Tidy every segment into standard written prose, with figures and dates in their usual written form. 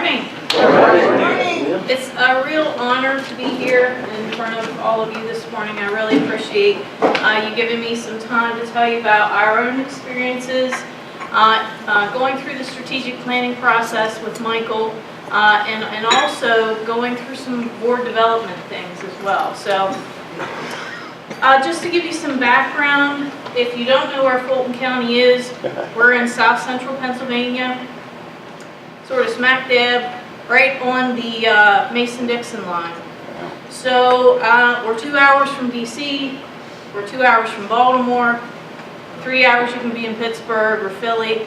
morning. It's a real honor to be here in front of all of you this morning. I really appreciate you giving me some time to tell you about our own experiences, going through the strategic planning process with Michael, and also going through some board development things as well. So just to give you some background, if you don't know where Fulton County is, we're in south central Pennsylvania, sort of smack dab, right on the Mason-Dixon line. So we're 2 hours from DC, we're 2 hours from Baltimore, 3 hours you can be in Pittsburgh or Philly.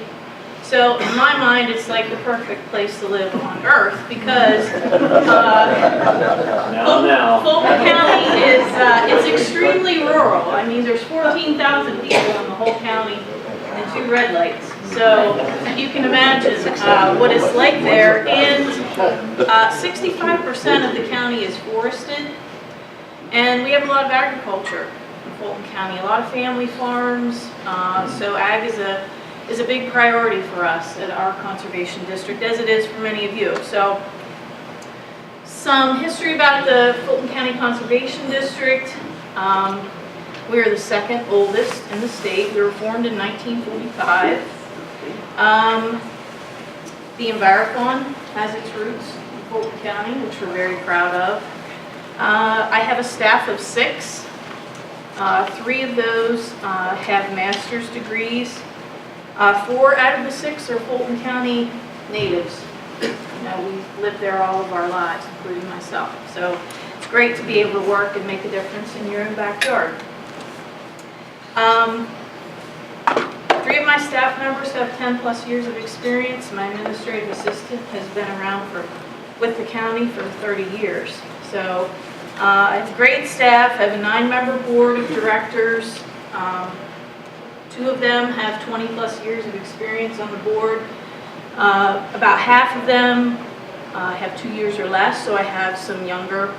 So in my mind, it's like the perfect place to live on earth because Fulton County is it's extremely rural. I mean, there's 14,000 people in the whole county and 2 red lights. So you can imagine what it's like there. And 65% of the county is forested, and we have a lot of agriculture in Fulton County. A lot of family farms. So ag is a big priority for us at our conservation district, as it is for many of you. So some history about the Fulton County Conservation District. We are the second oldest in the state. We were formed in 1945. The Envirocon has its roots in Fulton County, which we're very proud of. I have a staff of 6. 3 of those have master's degrees. 4 out of the 6 are Fulton County natives. We've lived there all of our lives, including myself. So it's great to be able to work and make a difference in your own backyard. 3 of my staff members have 10+ years of experience. My administrative assistant has been around with the county for 30 years. So I have a great staff. I have a 9-member board of directors. 2 of them have 20+ years of experience on the board. About half of them have 2 years or less, so I have some younger,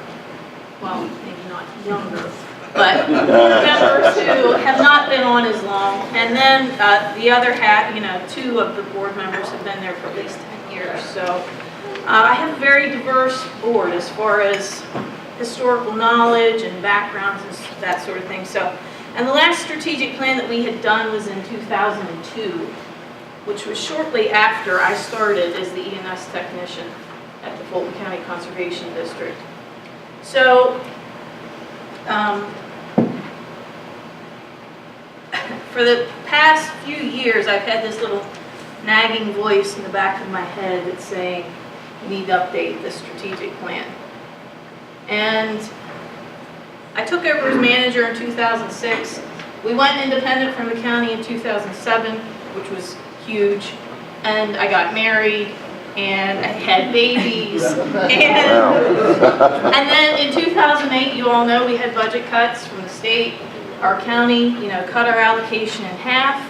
well, maybe not younger, but board members who have not been on as long. And then the other half, 2 of the board members have been there for at least 10 years. So I have a very diverse board as far as historical knowledge and backgrounds and that sort of thing. So. And the last strategic plan that we had done was in 2002, which was shortly after I started as the E&S technician at the Fulton County Conservation District. So, for the past few years, I've had this little nagging voice in the back of my head that's saying, you need to update the strategic plan. And I took over as manager in 2006. We went independent from the county in 2007, which was huge. And I got married, and I had babies. And then in 2008, you all know we had budget cuts from the state. Our county, cut our allocation in half,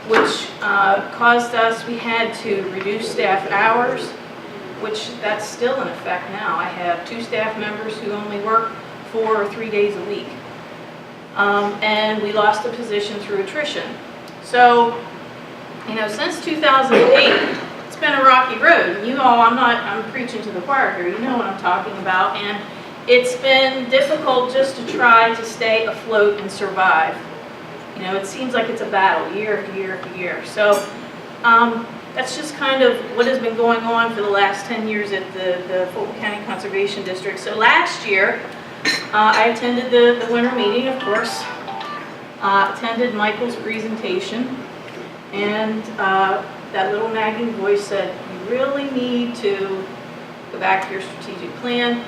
which caused us, we had to reduce staff hours, which that's still in effect now. I have 2 staff members who only work 4 or 3 days a week. And we lost a position through attrition. So, since 2008, it's been a rocky road. You all, I'm preaching to the choir here. You know what I'm talking about. And it's been difficult just to try to stay afloat and survive. It seems like it's a battle year after year after year. So, that's just kind of what has been going on for the last 10 years at the Fulton County Conservation District. So last year, I attended the winter meeting, of course, attended Michael's presentation, and that little nagging voice said, you really need to go back to your strategic plan.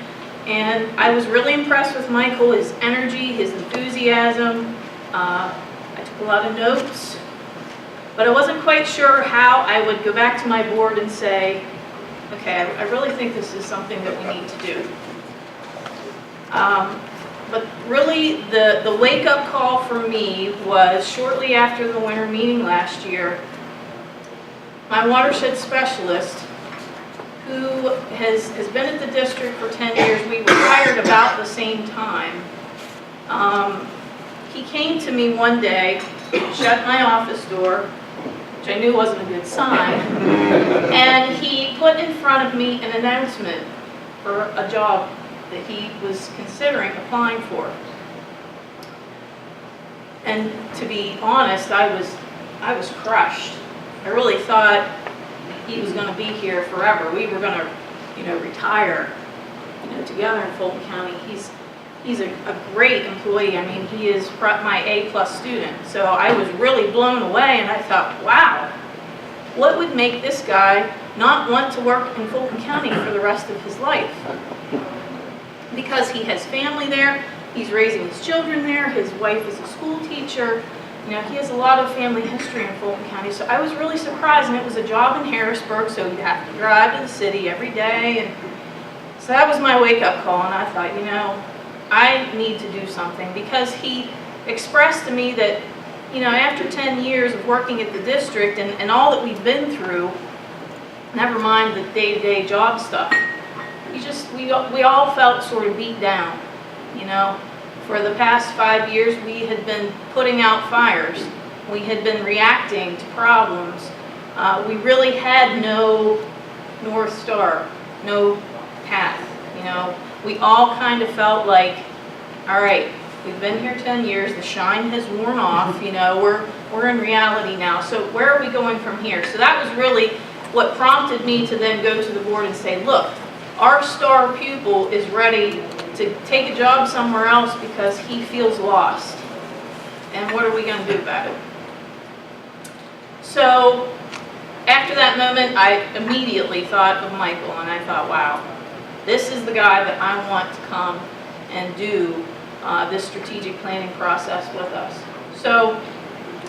And I was really impressed with Michael, his energy, his enthusiasm. I took a lot of notes, but I wasn't quite sure how I would go back to my board and say, okay, I really think this is something that we need to do. But really, the wake-up call for me was shortly after the winter meeting last year. My watershed specialist, who has been at the district for 10 years, we were hired about the same time. He came to me one day, shut my office door, which I knew wasn't a good sign, and he put in front front of me an announcement for a job that he was considering applying for. And to be honest, I was crushed. I really thought he was going to be here forever. We were going to, retire, together in Fulton County. He's a great employee. I mean, he is my A+ student. So I was really blown away, and I thought, wow, what would make this guy not want to work in Fulton County for the rest of his life? Because he has family there, he's raising his children there, his wife is a school teacher, he has a lot of family history in Fulton County. So I was really surprised, and it was a job in Harrisburg, so you'd have to drive to the city every day. And so that was my wake-up call, and I thought, I need to do something, because he expressed to me that, after 10 years of working at the district and all that we've been through, never mind the day-to-day job stuff, we all felt sort of beat down. For the past 5 years, we had been putting out fires. We had been reacting to problems. We really had no North Star, no path. We all kind of felt like, all right, we've been here 10 years, the shine has worn off, we're in reality now, so where are we going from here? So that was really what prompted me to then go to the board and say, look, our star pupil is ready to take a job somewhere else because he feels lost. And what are we going to do about it? So after that moment, I immediately thought of Michael, and I thought, wow, this is the guy that I want to come and do this strategic planning process with us. So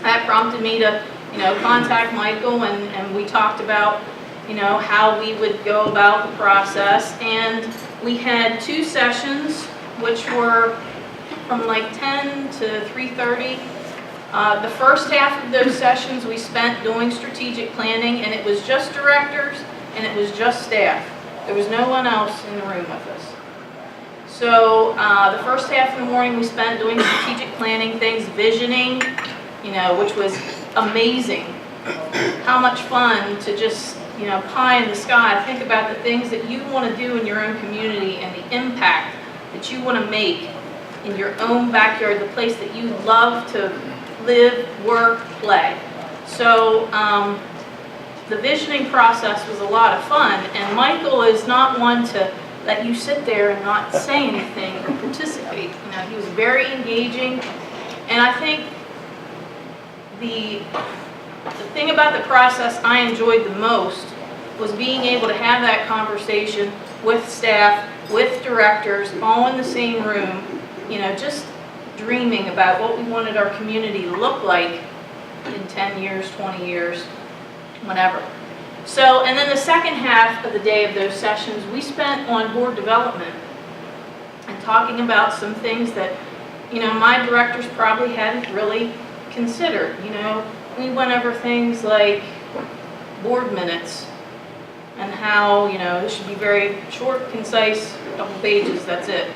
that prompted me to, contact Michael, and we talked about, how we would go about the process. And we had 2 sessions, which were from like 10 to 3:30. The first half of those sessions we spent doing strategic planning, and it was just directors and it was just staff. There was no one else in the room with us. So the first half of the morning we spent doing strategic planning things, visioning, which was amazing. How much fun to just, pie in the sky, think about the things that you want to do in your own community and the impact that you want to make in your own backyard, the place that you love to live, work, play. So the visioning process was a lot of fun, and Michael is not one to let you sit there and not say anything or participate. He was very engaging, and I think the thing about the process I enjoyed the most was being able to have that conversation with staff, with directors, all in the same room, just dreaming about what we wanted our community to look like in 10 years, 20 years, whatever. So, and then the second half of the day of those sessions, we spent on board development and talking about some things that, my directors probably hadn't really considered. We went over things like board minutes and how, this should be very short, concise, a couple pages, that's it.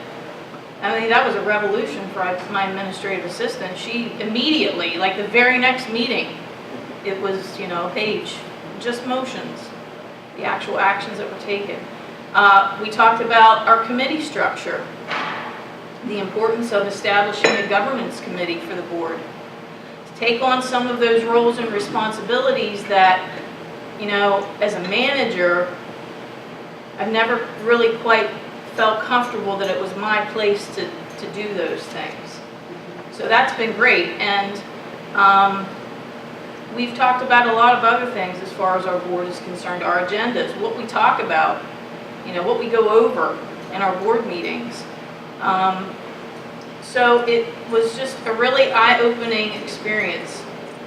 I mean, that was a revolution for my administrative assistant. She immediately, like the very next meeting, it was, a page, just motions, the actual actions that were taken. We talked about our committee structure, the importance of establishing a governance committee for the board, to take on some of those roles and responsibilities that, as a manager, I've never really quite felt comfortable that it was my place to do those things. So that's been great, and we've talked about a lot of other things as far as our board is concerned, our agendas, what we talk about, what we go over in our board meetings. So it was just a really eye-opening experience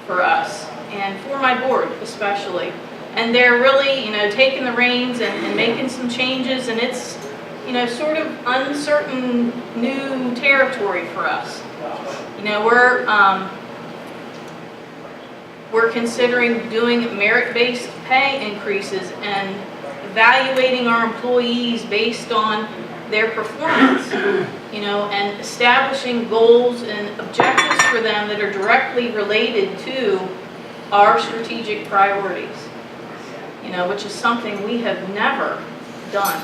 for us, and for my board especially. And they're really, taking the reins and making some changes, and it's, sort of uncertain new territory for us. We're considering doing merit-based pay increases and evaluating our employees based on their performance, and establishing goals and objectives for them that are directly related to our strategic priorities. you know, which is something we have never done.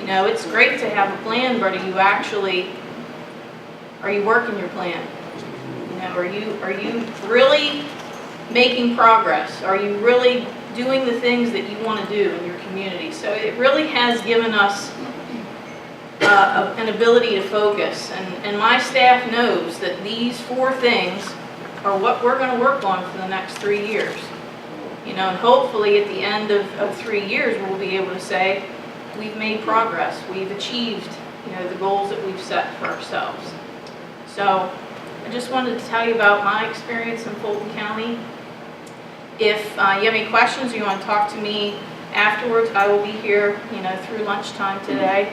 You know, it's great to have a plan, but are you working your plan? You know, are you really making progress? Are you really doing the things that you want to do in your community? So it really has given us an ability to focus, and my staff knows that these 4 things are what we're going to work on for the next 3 years. You know, and hopefully at the end of 3 years we'll be able to say we've made progress, we've achieved, you know, the goals that we've set for ourselves. So I just wanted to tell you about my experience in Fulton County. If you have any questions or you want to talk to me afterwards, I will be here, you know, through lunchtime today.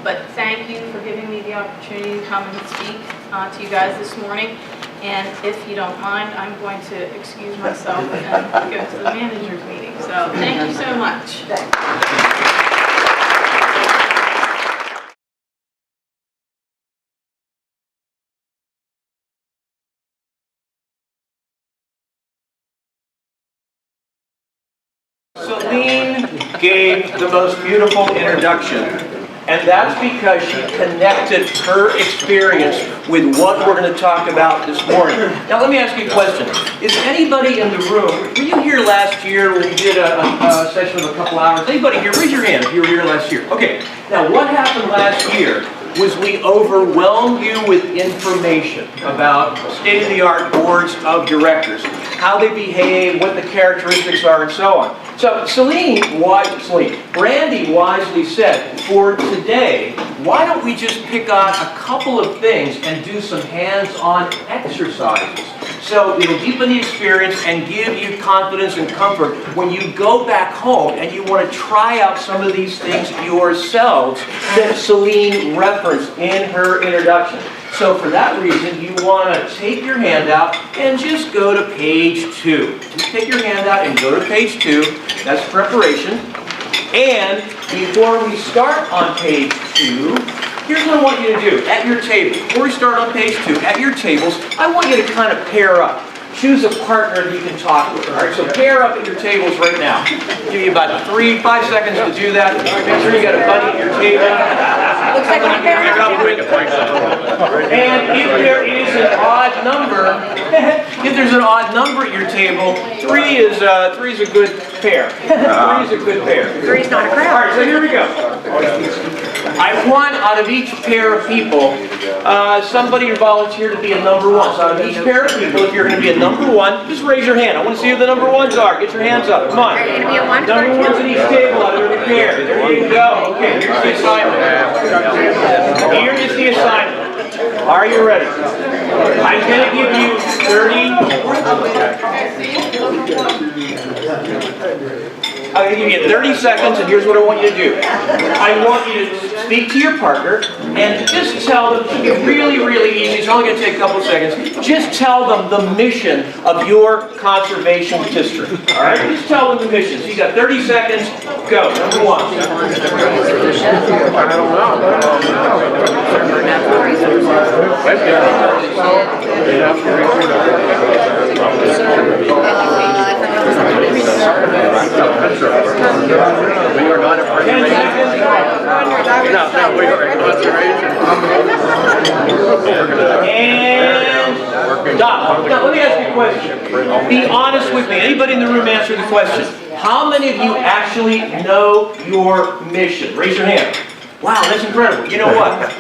But thank you for giving me the opportunity to come and speak to you guys this morning. And if you don't mind, I'm going to excuse myself and go to the managers meeting. So thank you so much. Celine gave the most beautiful introduction, and that's because she connected her experience with what we're going to talk about this morning. Now let me ask you a question. Is anybody in the room, were you here last year when we did a session of a couple hours? Anybody here? Raise your hand if you were here last year. Okay, now what happened last year was we overwhelmed you with information about state-of-the-art boards of directors, how they behave, what the characteristics are, and so on. So Brandy wisely said, for today, why don't we just pick on a couple of things and do some hands-on exercises? So it'll deepen the experience and give you confidence and comfort when you go back home and you want to try out some of these things yourselves that Celine referenced in her introduction. So for that reason, you want to take your handout and just go to page 2. Just take your handout and go to page 2. That's preparation. And before we start on page 2, here's what I want you to do at your table. Before we start on page 2, at your tables, I want you to kind of pair up. Choose a partner that you can talk with. All right, so pair up at your tables right now. Give you about 3-5 seconds to do that. Make sure you got a buddy at your table. Looks like we're pairing up. And if there is an odd number, if there's an odd number at your table, 3 is a good pair. 3 is a good pair. 3's not a crowd. All right, so here we go. I want out of each pair of people, somebody to volunteer to be a number 1. So out of each pair of people, if you're going to be a number 1, just raise your hand. I want to see who the number 1s are. Get your hands up. Come on. Are you going to be a 1? Number 1s at each table out of every pair. There you go. Okay, here's the assignment. Here is the assignment. Are you ready? I'm going to give you 30 seconds, and here's what I want you to do. I want you to speak to your partner and just tell them, it should be really, really easy, it's only going to take a couple of seconds, just tell them the mission of your conservation district. All right? Just tell them the mission. So you got 30 seconds, go. Number 1. We are not a party. No, we are a conservation. And stop. Now, let me ask you a question. Be honest with me. Anybody in the room answer the question. How many of you actually know your mission? Raise your hand. Wow, that's incredible. You know what?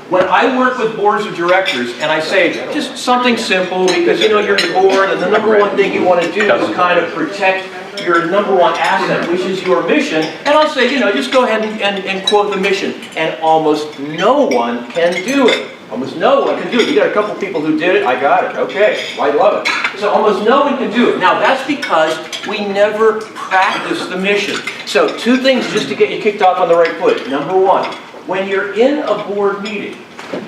When I work with boards of directors and I say just something simple, because you know you're the board and the number 1 thing you want to do is kind of protect your number 1 asset, which is your mission, and I'll say, you know, just go ahead and quote the mission, and almost no one can do it. Almost no one can do it. You got a couple people who did it, I got it, okay, I love it. So almost no one can do it. Now that's because we never practice the mission. So 2 things just to get you kicked off on the right foot. Number 1, when you're in a board meeting,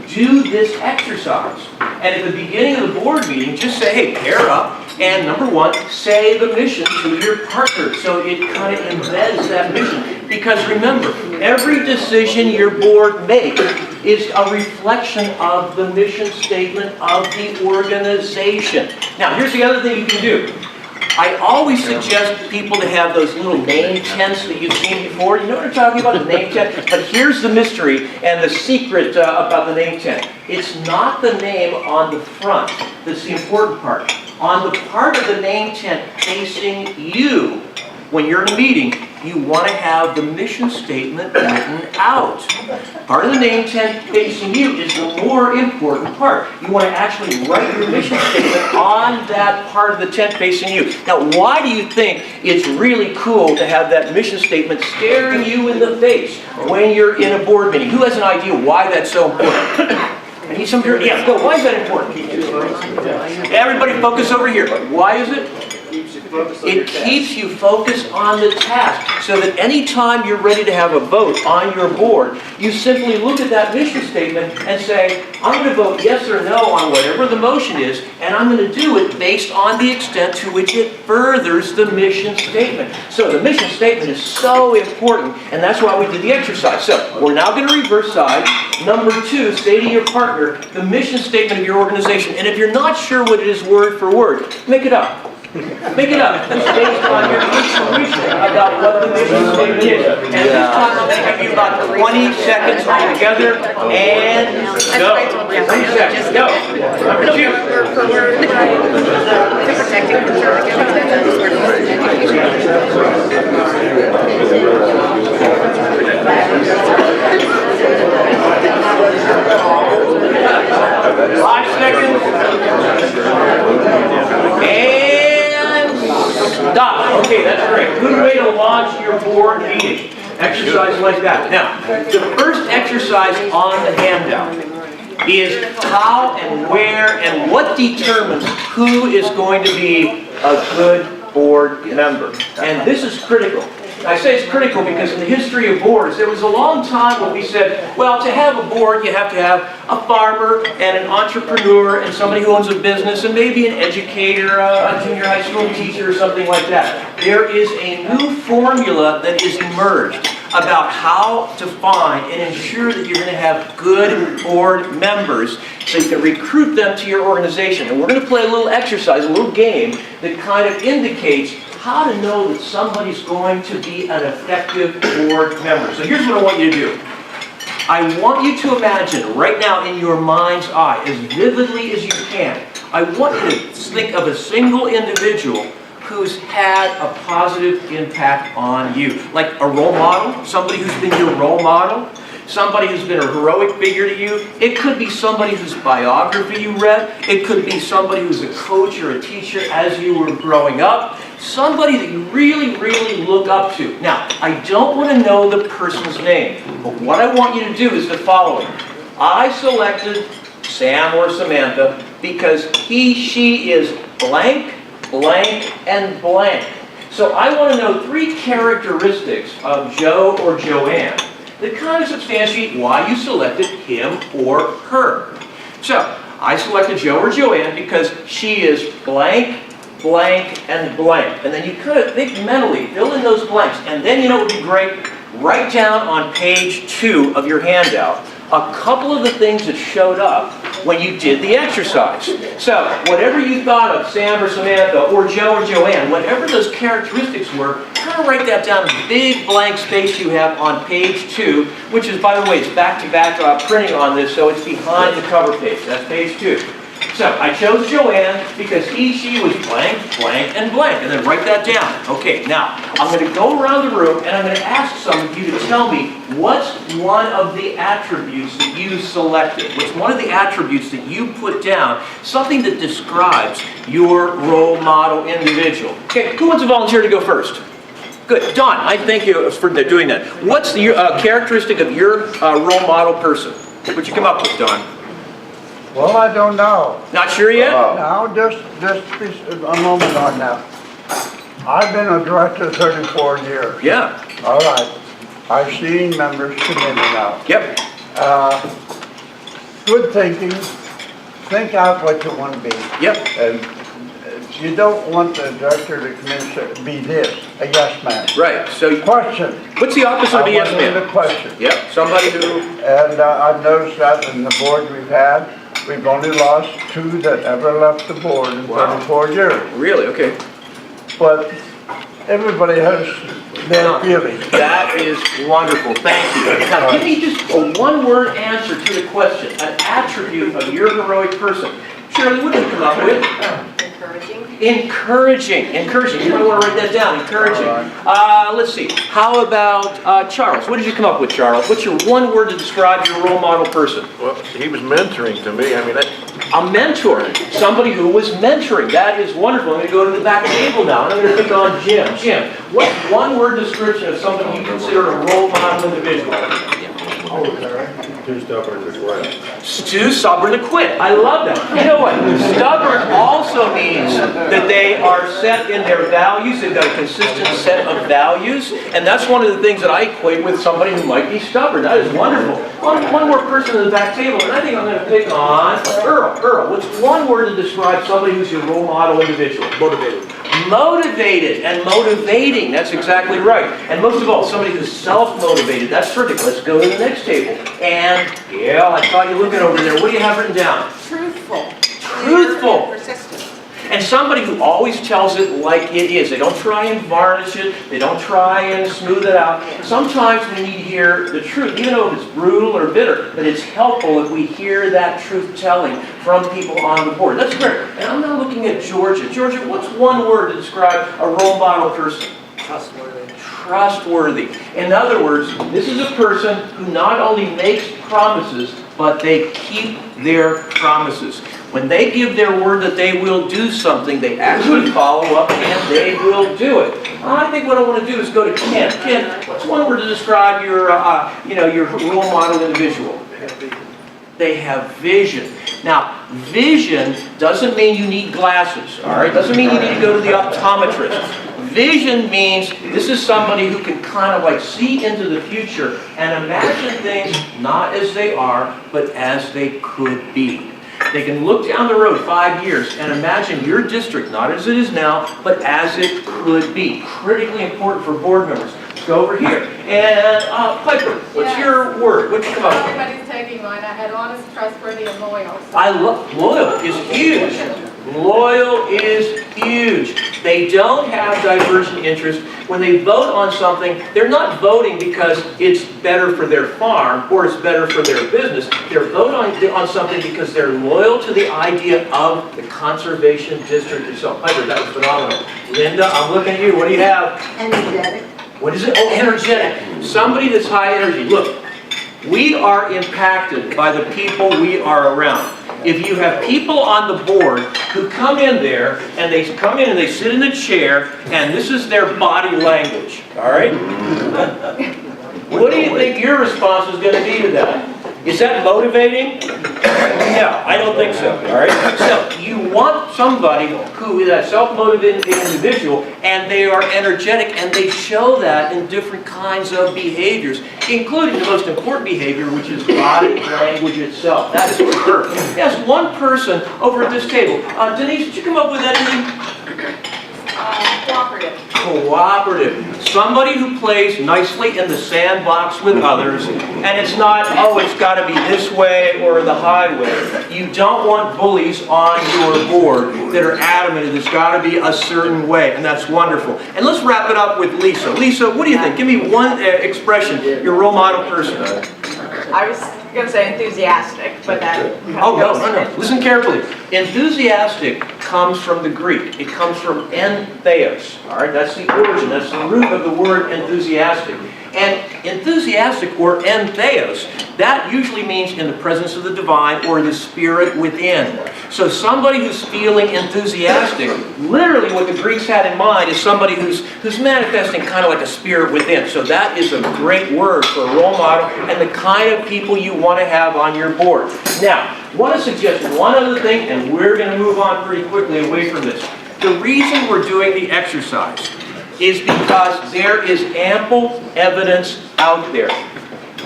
do this exercise. And at the beginning of the board meeting, just say, hey, pair up, and number 1, say the mission to your partner so it kind of embeds that mission. Because remember, every decision your board makes is a reflection of the mission statement of the organization. Now, here's the other thing you can do. I always suggest people to have those little name tents that you've seen before. You know what I'm talking about, the name tent? But here's the mystery and the secret about the name tent. It's not the name on the front that's the important part. On the part of the name tent facing you, when you're in a meeting, you want to have the mission statement written out. Part of the name tent facing you is the more important part. You want to actually write your mission statement on that part of the tent facing you. Now, why do you think it's really cool to have that mission statement staring you in the face when you're in a board meeting? Who has an idea why that's so important? I need some here. Yeah, go. Why is that important? Everybody focus over here. Why is it? It keeps you focused on the task, so that anytime you're ready to have a vote on your board, you simply look at that mission statement and say, I'm going to vote yes or no on whatever the motion is, and I'm going to do it based on the extent to which it furthers the mission statement. So the mission statement is so important, and that's why we did the exercise. So we're now going to reverse side. Number 2, say to your partner the mission statement of your organization, and if you're not sure what it is word for word, make it up. Make it up. It's based on your intuition about what the mission statement is. And this time I'm going to give you about 20 seconds altogether. And go. 20 seconds. Go. Number 2. Five seconds. Stop. Okay, that's great. Good way to launch your board meeting. Exercise like that. Now, the first exercise on the handout is how and where and what determines who is going to be a good board member. And this is critical. I say it's critical because in the history of boards, there was a long time when we said, well, to have a board, you have to have a farmer and an entrepreneur and somebody who owns a business and maybe an educator, a junior high school teacher or something like that. There is a new formula that is emerged about how to find and ensure that you're going to have good board members so you can recruit them to your organization. And we're going to play a little exercise, a little game that kind of indicates how to know that somebody's going to be an effective board member. So here's what I want you to do. I want you to imagine right now in your mind's eye, as vividly as you can, I want you to think of a single individual who's had a positive impact on you. Like a role model, somebody who's been your role model, somebody who's been a heroic figure to you. It could be somebody whose biography you read. It could be somebody who's a coach or a teacher as you were growing up. Somebody that you really, really look up to. Now, I don't want to know the person's name, but what I want you to do is the following. I selected Sam or Samantha because he, she is blank, blank, and blank. So I want to know 3 characteristics of Joe or Joanne that kind of substantiate why you selected him or her. So, I selected Joe or Joanne because she is blank, blank, and blank. And then you kind of think mentally, fill in those blanks. And then you know what would be great? Write down on page 2 of your handout a couple of the things that showed up when you did the exercise. So, whatever you thought of Sam or Samantha or Joe or Joanne, whatever those characteristics were, kind of write that down in the big blank space you have on page 2, which is, by the way, it's back-to-back printing on this, so it's behind the cover page. That's page 2. So, I chose Joanne because he, she was blank, blank, and blank. And then write that down. Okay, now, I'm going to go around the room and I'm going to ask some of you to tell me what's one of the attributes that you selected. What's one of the attributes that you put down, something that describes your role model individual. Okay, who wants to volunteer to go first? Good. Don, I thank you for doing that. What's the characteristic of your role model person? What'd you come up with, Don? Well, I don't know. Not sure yet? Now, just a moment on that. I've been a director 34 years. Yeah. All right. I've seen members come in and out. Yep. Good thinking. Think out what you want to be. Yep. And you don't want the director to come in and say, be this, a yes man. Right. So, Question. what's the opposite of a yes I want man? the question. Yep. Somebody who. And I've noticed that in the board we've had. We've only lost 2 that ever left the board in Wow. 34 years. Really? Okay. but everybody has their feelings. That is wonderful, thank you. Now, give me just a one-word answer to the question, an attribute of your heroic person. Shirley, what did you come up with? Encouraging. Encouraging. You might want to write that down. Encouraging. Let's see. How about Charles? What did you come up with, Charles? What's your one word to describe your role model person? Well, he was mentoring to me. I mean, A mentor. Somebody who was mentoring. That is wonderful. I'm going to go to the back table now, and I'm going to pick on Jim. Jim, what's one word description of somebody you consider a role model individual? too stubborn to quit. Too stubborn to quit. I love that. You know what? Stubborn also means that they are set in their values. They've got a consistent set of values. And that's one of the things that I equate with somebody who might be stubborn. That is wonderful. One more person at the back table, and I think I'm going to pick on Earl. Earl, what's one word to describe somebody who's your role model individual? Motivated. Motivated and motivating. That's exactly right. And most of all, somebody who's self-motivated. That's terrific. Let's go to the next table. And, yeah, I saw you looking over there. What do you have written down? Truthful. Truthful. Persistent. And somebody who always tells it like it is. They don't try and varnish it. They don't try and smooth it out. Sometimes we need to hear the truth, even though it's brutal or bitter. But it's helpful if we hear that truth-telling from people on the board. That's great. And I'm now looking at Georgia. Georgia, what's one word to describe a role model person? Trustworthy. Trustworthy. In other words, this is a person who not only makes promises, but they keep their promises. When they give their word that they will do something, they actually follow up and they will do it. I think what I want to do is go to Ken. Ken, what's one word to describe your, your role model individual? They have vision. Now, vision doesn't mean you need glasses, all right? Doesn't mean you need to go to the optometrist. Vision means this is somebody who can kind of like see into the future and imagine things not as they are, but as they could be. They can look down the road 5 years and imagine your district, not as it is now, but as it could be. Critically important for board members. Let's go over here. And Piper, what's your word? What'd you come up with? Everybody's taking mine. I had honest, trustworthy, and loyal. I love, loyal is huge. Loyal is huge. They don't have divergent interest. When they vote on something, they're not voting because it's better for their farm or it's better for their business. They're voting on something because they're loyal to the idea of the conservation district itself. Piper, that was phenomenal. Linda, I'm looking at you. What do you have? Energetic. What is it? Oh, energetic. Somebody that's high energy. Look, we are impacted by the people we are around. If you have people on the board who come in there, and they come in and they sit in the chair, and this is their body language, all right? What do you think your response is going to be to that? Is that motivating? No, I don't think so, all right? So you want somebody who is a self-motivated individual, and they are energetic, and they show that in different kinds of behaviors, including the most important behavior, which is body language itself. That is superb. Yes, one person over at this table. Denise, did you come up with that? Cooperative. Cooperative. Somebody who plays nicely in the sandbox with others, and it's not, oh, it's got to be this way or the highway. You don't want bullies on your board that are adamant that it's got to be a certain way, and that's wonderful. And let's wrap it up with Lisa. Lisa, what do you think? Give me one expression, your role model person. I was going to say enthusiastic, but that... Oh, no. Listen carefully. Enthusiastic comes from the Greek. It comes from entheos. All right, that's the origin. That's the root of the word enthusiastic. And enthusiastic, or entheos, that usually means in the presence of the divine or the spirit within. So somebody who's feeling enthusiastic, literally what the Greeks had in mind is somebody who's manifesting kind of like a spirit within. So that is a great word for a role model and the kind of people you want to have on your board. Now, I want to suggest one other thing, and we're going to move on pretty quickly away from this. The reason we're doing the exercise is because there is ample evidence out there.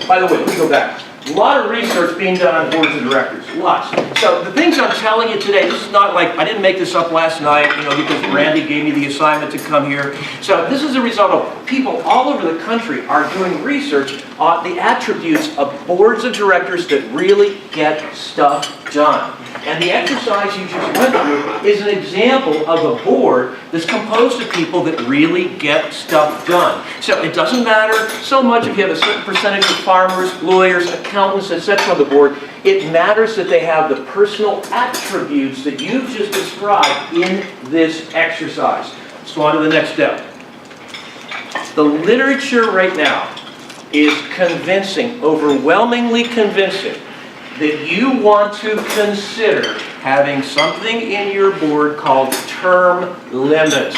By the way, let me go back. A lot of research being done on boards of directors, lots. So the things I'm telling you today, this is not like, I didn't make this up last night, because Randy gave me the assignment to come here. So this is a result of people all over the country are doing research on the attributes of boards of directors that really get stuff done. And the exercise you just went through is an example of a board that's composed of people that really get stuff done. So it doesn't matter so much if you have a certain percentage of farmers, lawyers, accountants, etc. on the board. It matters that they have the personal attributes that you just described in this exercise. Let's go on to the next step. The literature right now is convincing, overwhelmingly convincing, that you want to consider having something in your board called term limits.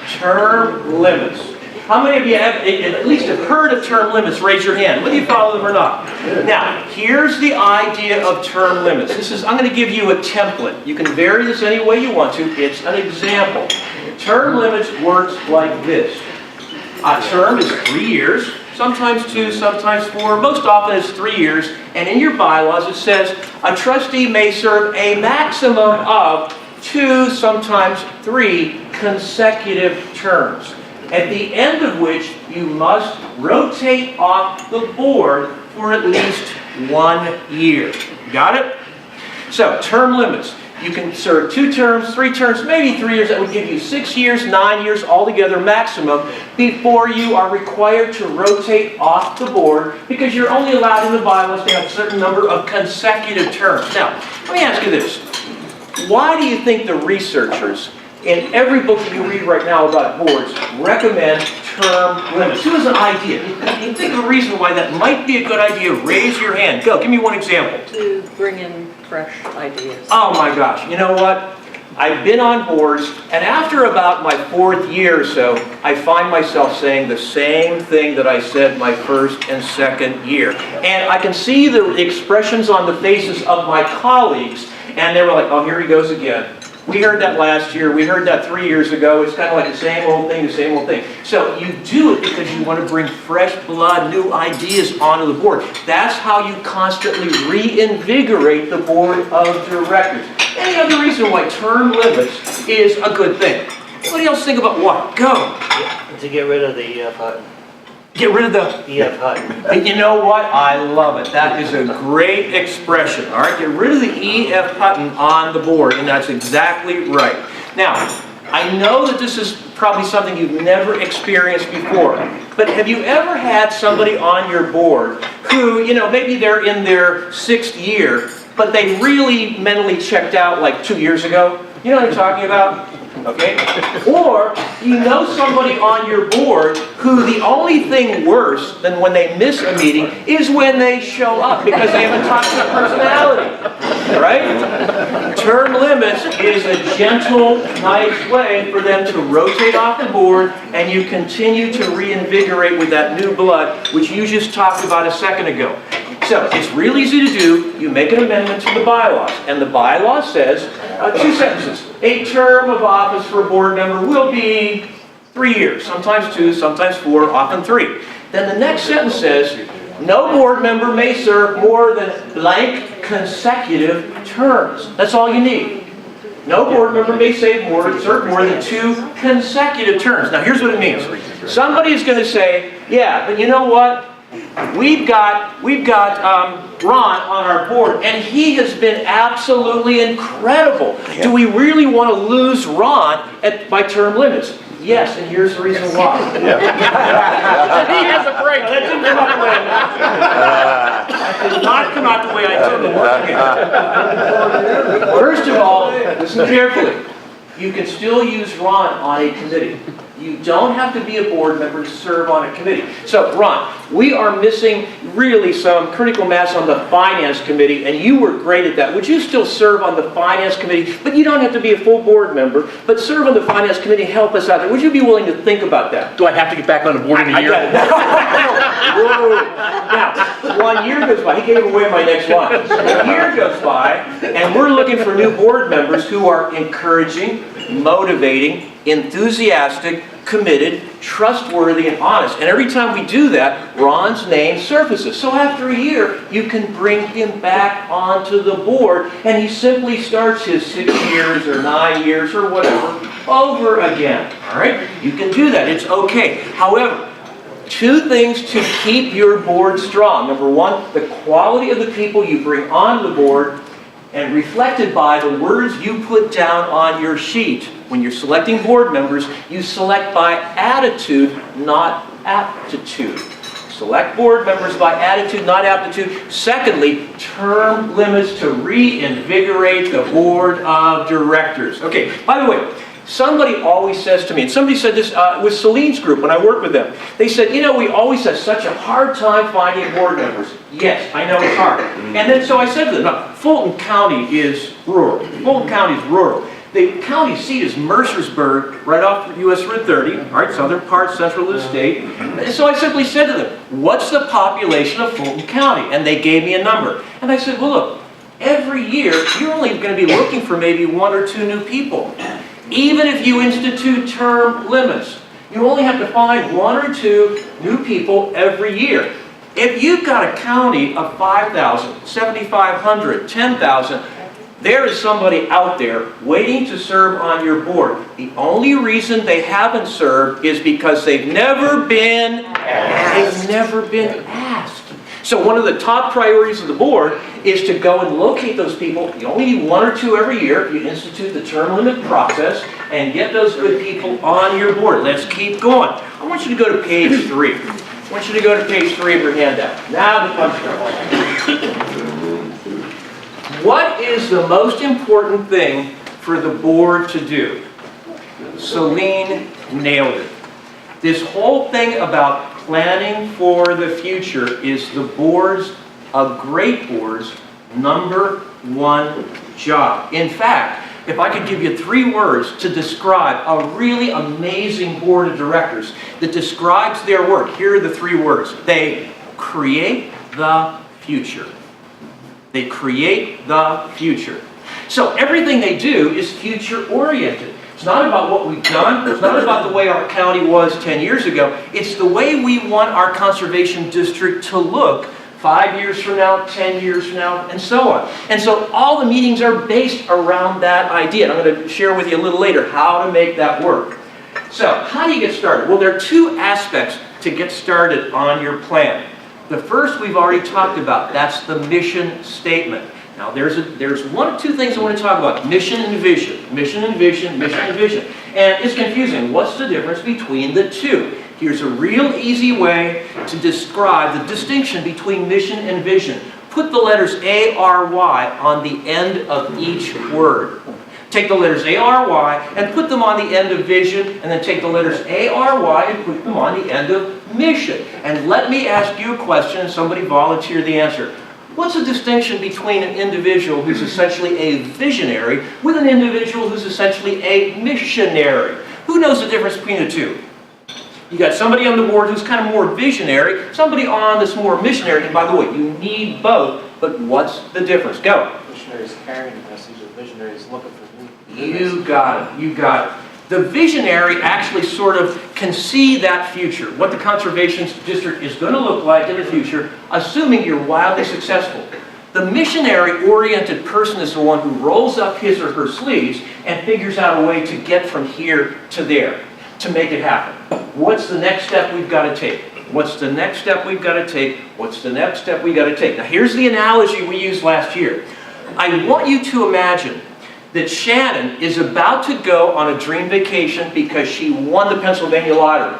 Term limits. How many of you have at least have heard of term limits? Raise your hand. Whether you follow them or not. Now, here's the idea of term limits. I'm going to give you a template. You can vary this any way you want to. It's an example. Term limits works like this. A term is 3 years. Sometimes 2, sometimes 4, most often it's 3 years, and in your bylaws it says a trustee may serve a maximum of 2, sometimes 3 consecutive terms, at the end of which you must rotate off the board for at least 1 year. Got it? So, term limits. You can serve 2 terms, 3 terms, maybe 3 years. That would give you 6 years, 9 years altogether maximum before you are required to rotate off the board because you're only allowed in the bylaws to have a certain number of consecutive terms. Now, let me ask you this. Why do you think the researchers in every book that you read right now about boards recommend term limits? Who has an idea? You think of a reason why that might be a good idea? Raise your hand. Go, give me one example. To bring in fresh ideas. Oh my gosh, you know what? I've been on boards, and after about my 4th year or so, I find myself saying the same thing that I said my 1st and 2nd year. And I can see the expressions on the faces of my colleagues, and they were like, oh, here he goes again. We heard that last year, we heard that 3 years ago, it's kind of like the same old thing, the same old thing. So you do it because you want to bring fresh blood, new ideas onto the board. That's how you constantly reinvigorate the board of directors. Any other reason why term limits is a good thing? Anybody else think about what? Go! To get rid of the EF HUD. Get rid of the EF HUD. And you know what? I love it. That is a great expression. All right, get rid of the EF button on the board, and that's exactly right. Now, I know that this is probably something you've never experienced before, but have you ever had somebody on your board who, maybe they're in their 6th year, but they really mentally checked out like 2 years ago? You know what I'm talking about? Okay? Or you know somebody on your board who the only thing worse than when they miss a meeting is when they show up because they have a toxic personality. Right? Term limits is a gentle, nice way for them to rotate off the board and you continue to reinvigorate with that new blood, which you just talked about a second ago. So, it's real easy to do. You make an amendment to the bylaws. And the bylaw says, 2 sentences. A term of office for a board member will be 3 years. Sometimes 2, sometimes 4, often 3. Then the next sentence says, no board member may serve more than blank consecutive terms. That's all you need. No board member may serve more than 2 consecutive terms. Now, here's what it means. Somebody's going to say, yeah, but you know what? We've got Ron on our board, and he has been absolutely incredible. Yeah. Do we really want to lose Ron by term limits? Yes, and here's the reason why. Yeah. He has a break. That didn't come out the way that did not come out the way I intended. First of all, listen carefully. You can still use Ron on a committee. You don't have to be a board member to serve on a committee. So, Ron, we are missing really some critical mass on the Finance Committee, and you were great at that. Would you still serve on the Finance Committee? But you don't have to be a full board member, but serve on the Finance Committee and help us out there. Would you be willing to think about that? Do I have to get back on the board in a year? Now, 1 year goes by. He gave away my next one. A year goes by, and we're looking for new board members who are encouraging, motivating, enthusiastic, committed, trustworthy, and honest. And every time we do that, Ron's name surfaces. So after a year, you can bring him back onto the board, and he simply starts his 6 years or 9 years or whatever over again. All right? You can do that. It's okay. However, 2 things to keep your board strong. Number 1, the quality of the people you bring onto the board, and reflected by the words you put down on your sheet. When you're selecting board members, you select by attitude, not aptitude. Select board members by attitude, not aptitude. Secondly, term limits to reinvigorate the board of directors. Okay, by the way, somebody always says to me, and somebody said this with Celine's group when I worked with them. They said, you know, we always have such a hard time finding board members. Yes, I know it's hard. And then so I said to them, no, Fulton County is rural. Fulton County is rural. The county seat is Mercersburg, right off US Route 30, all right, southern part, central of the state. And so I simply said to them, what's the population of Fulton County? And they gave me a number. And I said, well, look, every year, you're only going to be looking for maybe 1 or 2 new people. Even if you institute term limits, you only have to find 1 or 2 new people every year. If you've got a county of 5,000, 7,500, 10,000, there is somebody out there waiting to serve on your board. The only reason they haven't served is because they've never been asked. So one of the top priorities of the board is to go and locate those people. You only need 1 or 2 every year. You institute the term limit process and get those good people on your board. Let's keep going. I want you to go to page 3. I want you to go to page 3 of your handout. Now the fun stuff. What is the most important thing for the board to do? Celine nailed it. This whole thing about planning for the future is the board's, a great board's, #1 job. In fact, if I could give you 3 words to describe a really amazing board of directors that describes their work, here are the 3 words. They create the future. They create the future. So everything they do is future-oriented. It's not about what we've done. It's not about the way our county was 10 years ago. It's the way we want our conservation district to look 5 years from now, 10 years from now, and so on. And so all the meetings are based around that idea. And I'm going to share with you a little later how to make that work. So how do you get started? Well, there are 2 aspects to get started on your plan. The first we've already talked about. That's the mission statement. Now there's 1 or 2 things I want to talk about. Mission and vision. Mission and vision, mission and vision. And it's confusing. What's the difference between the 2? Here's a real easy way to describe the distinction between mission and vision. Put the letters A-R-Y on the end of each word. Take the letters A-R-Y and put them on the end of vision, and then take the letters A-R-Y and put them on the end of mission. And let me ask you a question, and somebody volunteer the answer. What's the distinction between an individual who's essentially a visionary with an individual who's essentially a missionary? Who knows the difference between the 2? You got somebody on the board who's kind of more visionary, somebody on that's more missionary, and by the way, you need both, but what's the difference? Go. Missionaries carrying the message, the visionaries looking for new. You got it, you got it. The visionary actually sort of can see that future, what the conservation district is going to look like in the future, assuming you're wildly successful. The missionary-oriented person is the one who rolls up his or her sleeves and figures out a way to get from here to there, to make it happen. What's the next step we've got to take? What's the next step we've got to take? What's the next step we've got to take? Now here's the analogy we used last year. I want you to imagine that Shannon is about to go on a dream vacation because she won the Pennsylvania lottery.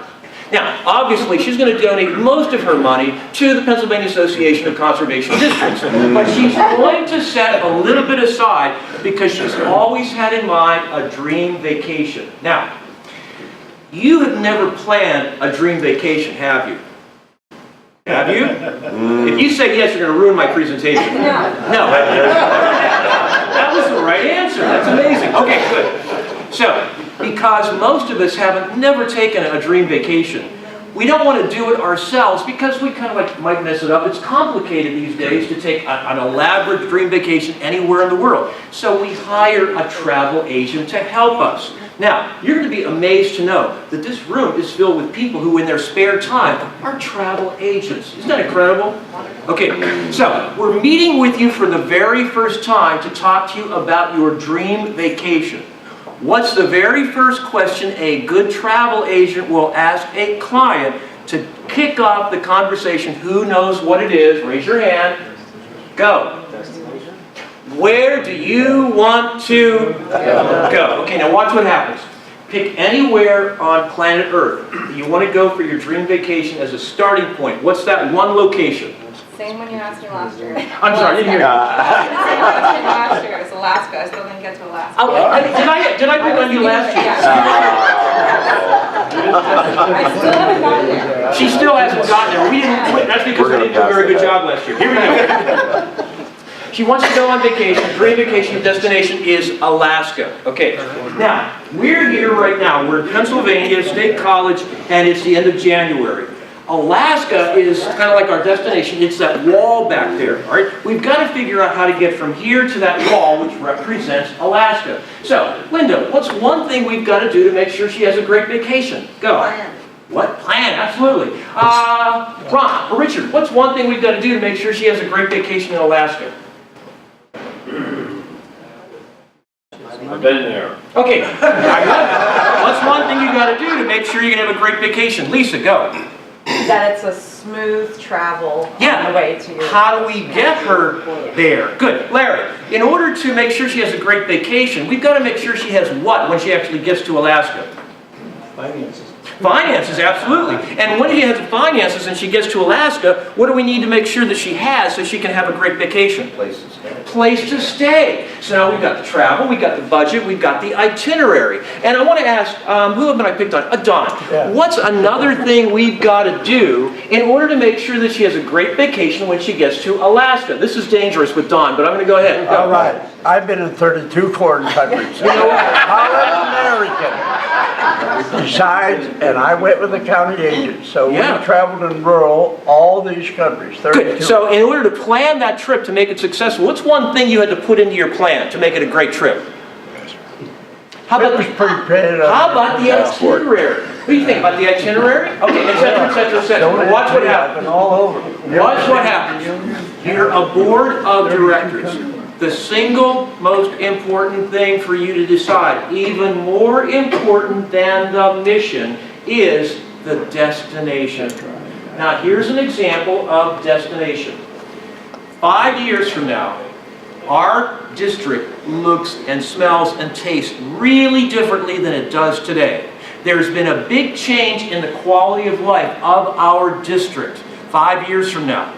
Now, obviously, she's going to donate most of her money to the Pennsylvania Association of Conservation Districts, but she's going to set a little bit aside because she's always had in mind a dream vacation. Now, you have never planned a dream vacation, have you? Have you? If you say yes, you're going to ruin my presentation. No. That was the right answer. That's amazing. Okay, good. So, because most of us haven't never taken a dream vacation, we don't want to do it ourselves because we kind of might mess it up. It's complicated these days to take an elaborate dream vacation anywhere in the world. So we hire a travel agent to help us. Now, you're going to be amazed to know that this room is filled with people who in their spare time are travel agents. Isn't that incredible? Okay, so we're meeting with you for the very first time to talk to you about your dream vacation. What's the very first question a good travel agent will ask a client to kick off the conversation? Who knows what it is? Raise your hand. Go. Where do you want to go? Okay, now watch what happens. Pick anywhere on planet Earth that you want to go for your dream vacation as a starting point. What's that one location? Same one you asked me last year. I'm sorry, I didn't hear you. Same one you asked me last year. It's Alaska. I still didn't get to Alaska. Oh, did I pick on you last year? I still haven't gotten there. She still hasn't gotten there. That's because we didn't do a very good job last year. Here we go. She wants to go on vacation. Dream vacation destination is Alaska. Okay. Now, we're here right now. We're in Pennsylvania State College, and it's the end of January. Alaska is kind of like our destination. It's that wall back there. All right. We've got to figure out how to get from here to that wall, which represents Alaska. So, Linda, what's one thing we've got to do to make sure she has a great vacation? Go. Plan. What? Plan, absolutely. Ron or Richard, what's one thing we've got to do to make sure she has a great vacation in Alaska? I've been there. Okay. What's one thing you got to do to make sure you can have a great vacation? Lisa, go. That it's a smooth travel Yeah. on the way to your... How do we get her there? Good. Larry, in order to make sure she has a great vacation, we've got to make sure she has what when she actually gets to Alaska? Finances. Finances, absolutely. And when she has finances and she gets to Alaska, what do we need to make sure that she has so she can have a great vacation? Place to stay. Place to stay. So now we've got the travel, we've got the budget, we've got the itinerary. And I want to ask, who have I picked on? Don. Yeah. What's another thing we've got to do in order to make sure that she has a great vacation when she gets to Alaska? This is dangerous with Don, but I'm going to go ahead. Go. All right, I've been in 32 foreign countries. I'm American. Besides, and I went with the county agent, so Yeah. we traveled in rural, all these countries, 32. Good. So in order to plan that trip to make it successful, what's one thing you had to put into your plan to make it a great trip? How It about was prepared. How about the itinerary? What do you think about the itinerary? Okay, et cetera, et cetera, et cetera. Watch what I've happens. been all over. Watch what happens. You're a board of directors. The single most important thing for you to decide, even more important than the mission, is the destination. Now here's an example of destination. 5 years from now, our district looks and smells and tastes really differently than it does today. There's been a big change in the quality of life of our district 5 years from now.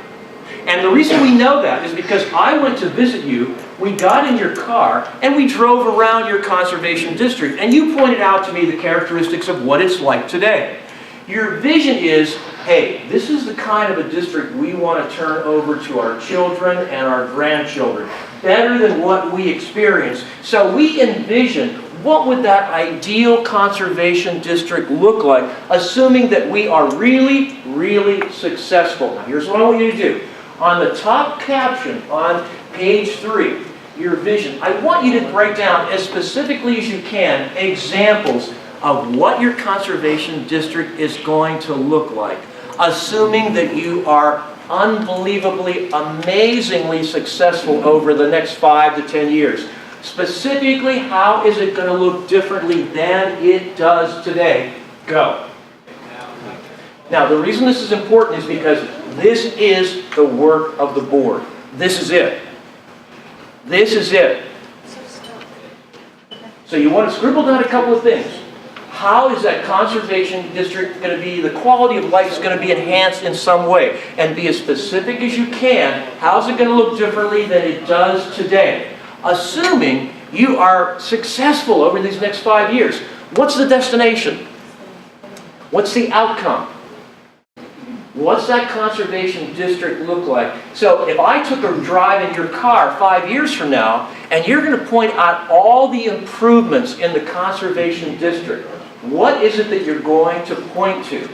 And the reason we know that is because I went to visit you, we got in your car, and we drove around your conservation district, and you pointed out to me the characteristics of what it's like today. Your vision is, hey, this is the kind of a district we want to turn over to our children and our grandchildren, better than what we experience. So we envision what would that ideal conservation district look like, assuming that we are really, really successful. Now, here's what I want you to do. On the top caption on page 3, your vision, I want you to write down as specifically as you can examples of what your conservation district is going to look like, assuming that you are unbelievably, amazingly successful over the next 5 to 10 years. Specifically, how is it going to look differently than it does today? Go. Now, the reason this is important is because this is the work of the board. This is it. This is it. So you want to scribble down a couple of things. How is that conservation district going to be, the quality of life is going to be enhanced in some way? And be as specific as you can. How's it going to look differently than it does today? Assuming you are successful over these next 5 years. What's the destination? What's the outcome? What's that conservation district look like? So if I took a drive in your car 5 years from now, and you're going to point out all the improvements in the conservation district, what is it that you're going to point to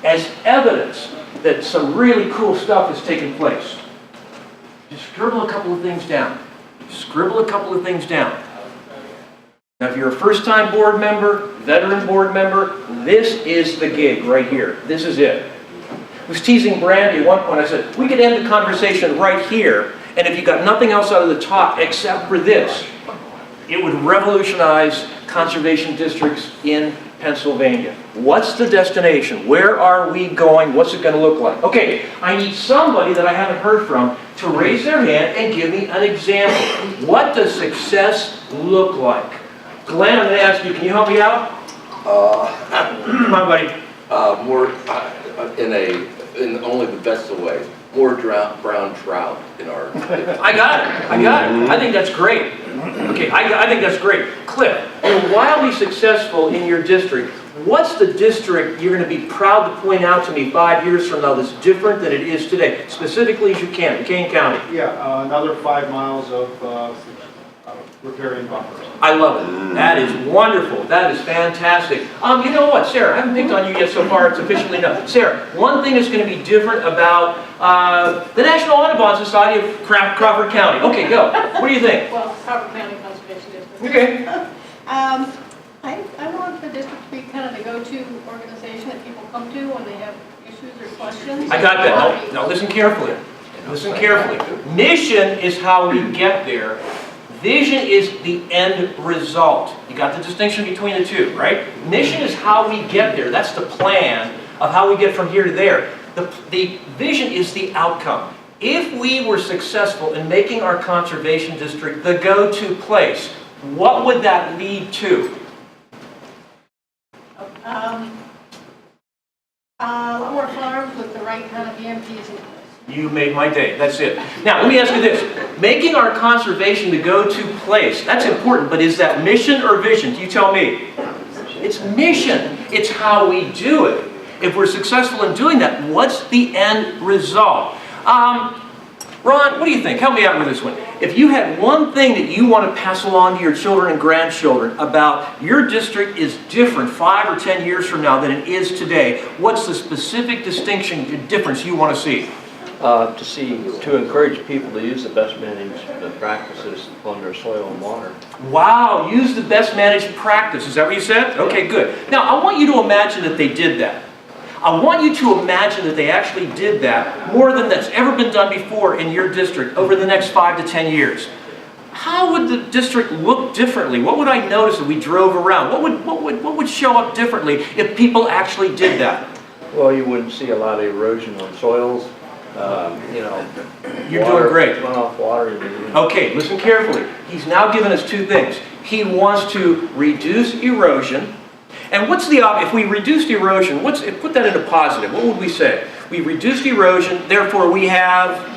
as evidence that some really cool stuff has taken place? Just scribble a couple of things down. Scribble a couple of things down. Now, if you're a first-time board member, veteran board member, this is the gig right here. This is it. I was teasing Brandy at one point. I said, we could end the conversation right here, and if you got nothing else out of the talk except for this, it would revolutionize conservation districts in Pennsylvania. What's the destination? Where are we going? What's it going to look like? Okay, I need somebody that I haven't heard from to raise their hand and give me an example. What does success look like? Glenn, I'm going to ask you, can you help me out? Come on, buddy. More, in only the best of ways, more brown trout in our... I got it. I think that's great. Okay, I think that's great. Cliff, you're wildly successful in your district. What's the district you're going to be proud to point out to me 5 years from now that's different than it is today? Specifically as you can, Kane County. Yeah, another 5 miles of repairing buffers. I love it. That is wonderful. That is fantastic. You know what, Sarah, I haven't picked on you yet so far. It's officially enough. Sarah, one thing that's going to be different about the National Audubon Society of Crawford County. Okay, go. What do you think? Well, Crawford County Conservation District. Okay. I want the district to be kind of the go-to organization that people come to when they have issues or questions. I got that. Now listen carefully. Listen carefully. Mission is how we get there. Vision is the end result. You got the distinction between the two, right? Mission is how we get there. That's the plan of how we get from here to there. The vision is the outcome. If we were successful in making our conservation district the go-to place, what would that lead to? A lot more farms with the right kind of EMPs in place. You made my day. That's it. Now, let me ask you this. Making our conservation the go-to place, that's important, but is that mission or vision? You tell me. It's mission. It's how we do it. If we're successful in doing that, what's the end result? Ron, what do you think? Help me out with this one. If you had one thing that you want to pass along to your children and grandchildren about your district is different 5 or 10 years from now than it is today, what's the specific distinction, difference you want to see? To encourage people to use the best managed practices on their soil and water. Wow, use the best managed practice. Is that what you said? Okay, good. Now, I want you to imagine that they did that. I want you to imagine that they actually did that more than that's ever been done before in your district over the next 5 to 10 years. How would the district look differently? What would I notice if we drove around? What would show up differently if people actually did that? Well, you wouldn't see a lot of erosion on soils. You're doing great. Runoff water. Okay, listen carefully. He's now given us two things. He wants to reduce erosion. And what's the if we reduced erosion, put that into positive, what would we say? We reduced erosion, therefore we have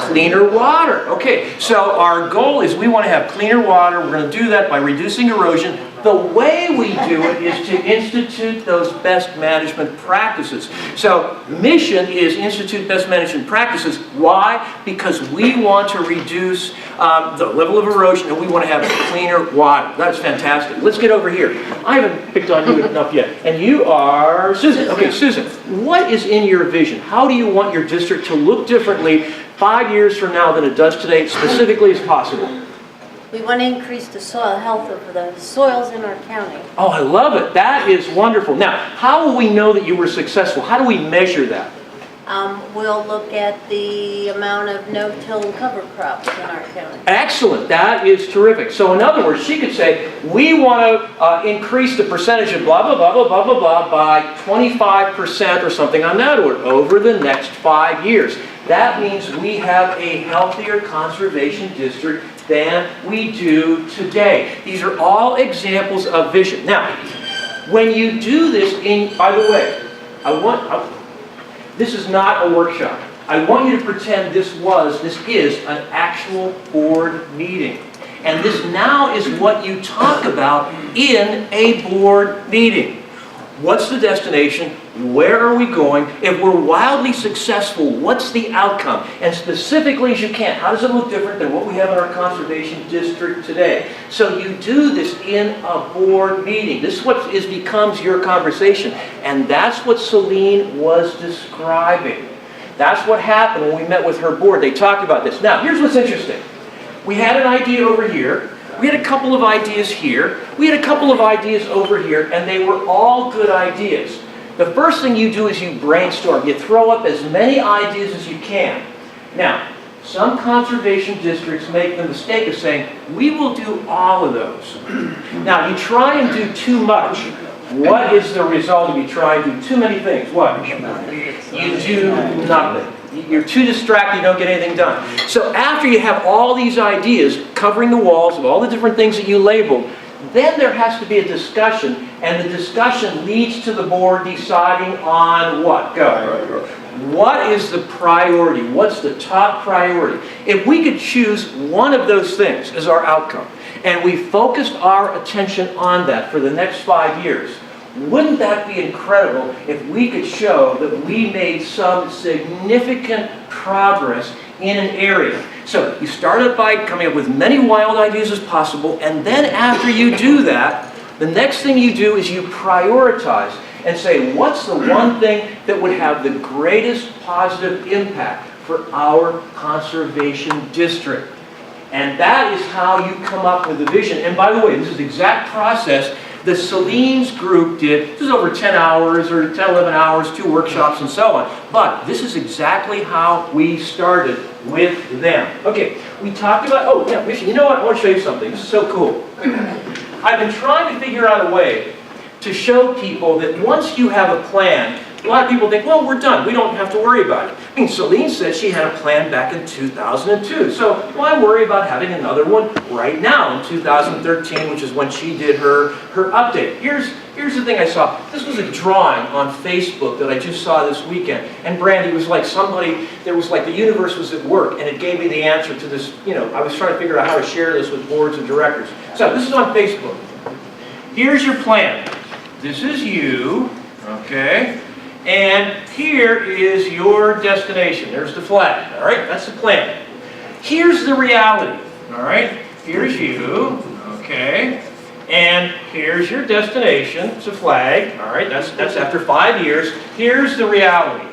cleaner water. Okay, so our goal is we want to have cleaner water. We're going to do that by reducing erosion. The way we do it is to institute those best management practices. So mission is institute best management practices. Why? Because we want to reduce the level of erosion and we want to have cleaner water. That's fantastic. Let's get over here. I haven't picked on you enough yet. And you are Susan. Okay, Susan, what is in your vision? How do you want your district to look differently 5 years from now than it does today, specifically as possible? We want to increase the soil health of the soils in our county. Oh, I love it. That is wonderful. Now, how will we know that you were successful? How do we measure that? We'll look at the amount of no-till and cover crops in our county. Excellent. That is terrific. So in other words, she could say, we want to increase the percentage of blah, blah, blah, blah, blah, blah, blah by 25% or something on that order over the next 5 years. That means we have a healthier conservation district than we do today. These are all examples of vision. Now, when you do this by the way, this is not a workshop. I want you to pretend this is an actual board meeting. And this now is what you talk about in a board meeting. What's the destination? Where are we going? If we're wildly successful, what's the outcome? And specifically as you can, how does it look different than what we have in our conservation district today? So you do this in a board meeting. This is what becomes your conversation. And that's what Celine was describing. That's what happened when we met with her board. They talked about this. Now, here's what's interesting. We had an idea over here. We had a couple of ideas here. We had a couple of ideas over here, and they were all good ideas. The first thing you do is you brainstorm. You throw up as many ideas as you can. Now, some conservation districts make the mistake of saying, we will do all of those. Now, you try and do too much. What is the result if you try and do too many things? What? You do nothing. You're too distracted, you don't get anything done. So after you have all these ideas covering the walls of all the different things that you labeled, then there has to be a discussion, and the discussion leads to the board deciding on what? Go. What is the priority? What's the top priority? If we could choose one of those things as our outcome, and we focused our attention on that for the next 5 years, wouldn't that be incredible if we could show that we made some significant progress in an area? So you started by coming up with many wild ideas as possible, and then after you do that, the next thing you do is you prioritize and say, what's the one thing that would have the greatest positive impact for our conservation district? And that is how you come up with the vision. And by the way, this is the exact process the Celine's group did. This is over 10 hours or 10, 11 hours, 2 workshops and so on. But this is exactly how we started with them. Okay, we talked about, oh yeah, you know what, I want to show you something. This is so cool. I've been trying to figure out a way to show people that once you have a plan, a lot of people think, well, we're done. We don't have to worry about it. I mean, Celine said she had a plan back in 2002. So why worry about having another one right now in 2013, which is when she did her update. Here's the thing I saw. This was a drawing on Facebook that I just saw this weekend. And Brandy, it was like somebody, there was like the universe was at work, and it gave me the answer to this. You know, I was trying to figure out how to share this with boards and directors. So this is on Facebook. Here's your plan. This is you, okay? And here is your destination. There's the flag, all right? That's the plan. Here's the reality, all right? Here's you, okay? And here's your destination. It's a flag, all right? That's after 5 years. Here's the reality.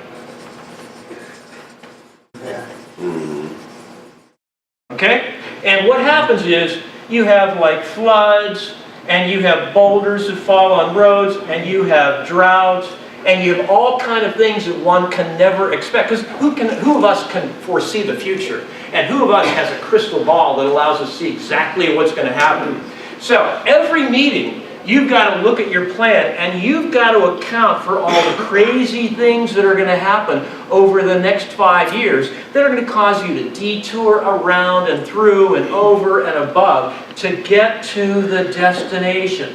Okay? And what happens is you have like floods, and you have boulders that fall on roads, and you have droughts, and you have all kind of things that one can never expect. Because who of us can foresee the future? And who of us has a crystal ball that allows us to see exactly what's going to happen? So every meeting, you've got to look at your plan, and you've got to account for all the crazy things that are going to happen over the next 5 years that are going to cause you to detour around and through and over and above to get to the destination.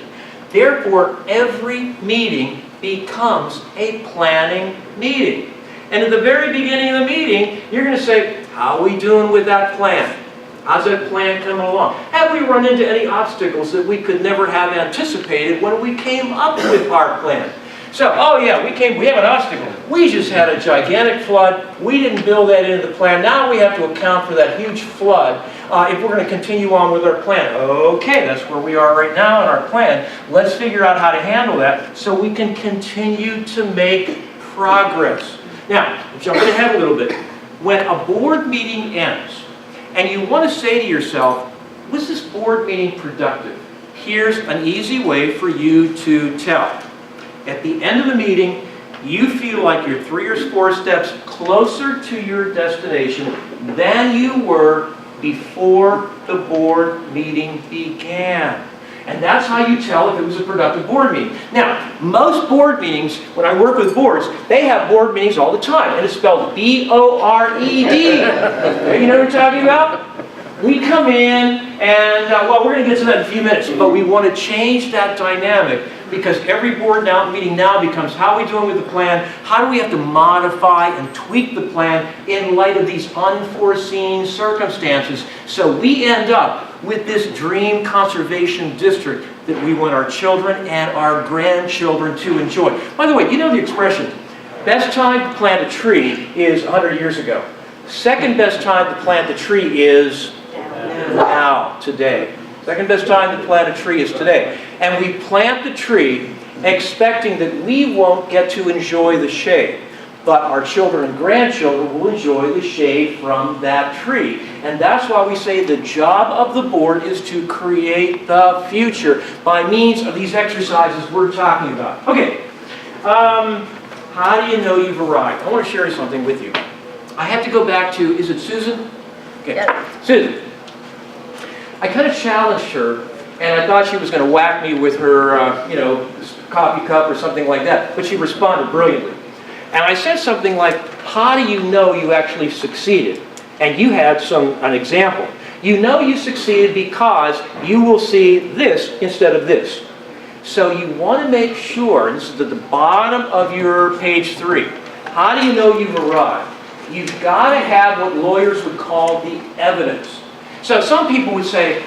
Therefore, every meeting becomes a planning meeting. And at the very beginning of the meeting, you're going to say, how are we doing with that plan? How's that plan coming along? Have we run into any obstacles that we could never have anticipated when we came up with our plan? So, oh yeah, we have an obstacle. We just had a gigantic flood. We didn't build that into the plan. Now we have to account for that huge flood if we're going to continue on with our plan. Okay, that's where we are right now in our plan. Let's figure out how to handle that so we can continue to make progress. Now, jumping ahead a little bit. When a board meeting ends, and you want to say to yourself, was this board meeting productive? Here's an easy way for you to tell. At the end of the meeting, you feel like you're 3 or 4 steps closer to your destination than you were before the board meeting began. And that's how you tell if it was a productive board meeting. Now, most board meetings, when I work with boards, they have board meetings all the time. And it's spelled B-O-R-E-D. You know what I'm talking about? We come in and, well, we're going to get to that in a few minutes, but we want to change that dynamic because every board meeting now becomes how are we doing with the plan? How do we have to modify and tweak the plan in light of these unforeseen circumstances so we end up with this dream conservation district that we want our children and our grandchildren to enjoy. By the way, you know the expression, best time to plant a tree is 100 years ago. Second best time to plant the tree is now, today. Second best time to plant a tree is today. And we plant the tree expecting that we won't get to enjoy the shade. but our children and grandchildren will enjoy the shade from that tree. And that's why we say the job of the board is to create the future by means of these exercises we're talking about. Okay, how do you know you've arrived? I want to share something with you. I have to go back to, is it Susan? Okay, Susan. I kind of challenged her, and I thought she was going to whack me with her, coffee cup or something like that, but she responded brilliantly. And I said something like, how do you know you actually succeeded? And you had an example. You know you succeeded because you will see this instead of this. So you want to make sure, and this is at the bottom of your page 3, how do you know you've arrived? You've got to have what lawyers would call the evidence. So some people would say,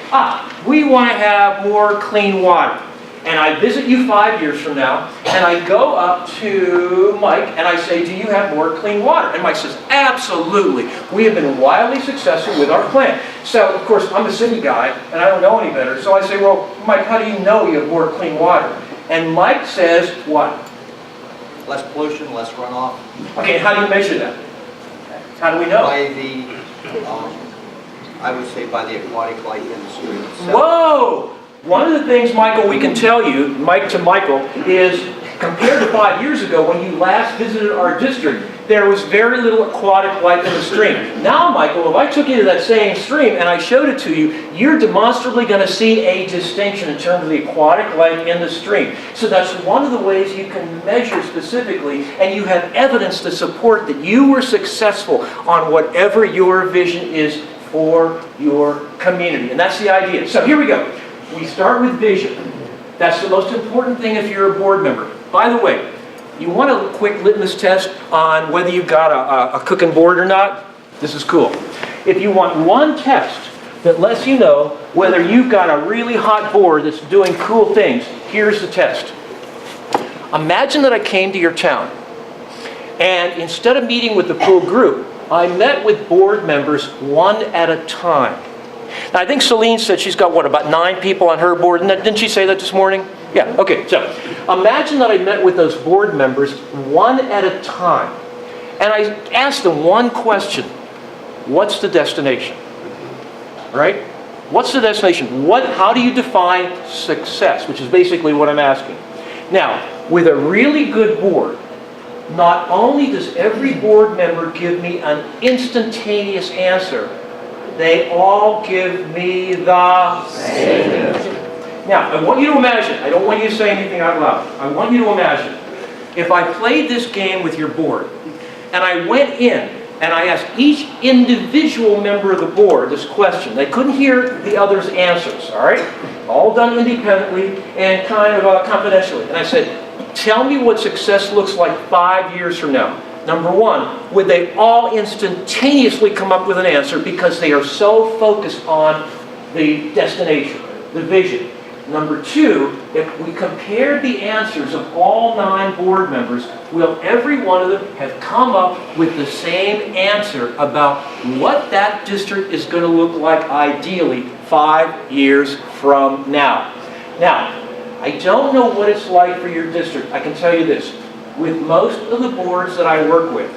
we want to have more clean water. And I visit you 5 years from now, and I go up to Mike, and I say, do you have more clean water? And Mike says, absolutely. We have been wildly successful with our plan. So, of course, I'm a city guy, and I don't know any better. So I say, well, Mike, how do you know you have more clean water? And Mike says, what? Less pollution, less runoff. Okay, how do you measure that? How do we know? By the, I would say by the aquatic life industry itself. Whoa! One of the things, Michael, we can tell you, Mike to Michael, is compared to 5 years ago when you last visited our district, there was very little aquatic life in the stream. Now, Michael, if I took you to that same stream and I showed it to you, you're demonstrably going to see a distinction in terms of the aquatic life in the stream. So that's one of the ways you can measure specifically, and you have evidence to support that you were successful on whatever your vision is for your community. And that's the idea. So here we go. We start with vision. That's the most important thing if you're a board member. By the way, you want a quick litmus test on whether you've got a cooking board or not? This is cool. If you want one test that lets you know whether you've got a really hot board that's doing cool things, here's the test. Imagine that I came to your town, and instead of meeting with the full group, I met with board members one at a time. Now, I think Celine said she's got, about 9 people on her board? Didn't she say that this morning? Yeah, okay. So imagine that I met with those board members one at a time. And I asked them one question. What's the destination? Right? What's the destination? How do you define success? Which is basically what I'm asking. Now, with a really good board, not only does every board member give me an instantaneous answer, they all give me the same answer. Now, I want you to imagine, I don't want you to say anything out loud. I want you to imagine, if I played this game with your board, and I went in, and I asked each individual member of the board this question. They couldn't hear the other's answers, all right? All done independently and kind of confidentially. And I said, tell me what success looks like 5 years from now. Number one, would they all instantaneously come up with an answer because they are so focused on the destination, the vision? Number two, if we compared the answers of all 9 board members, will every one of them have come up with the same answer about what that district is going to look like ideally 5 years from now? Now, I don't know what it's like for your district. I can tell you this. With most of the boards that I work with,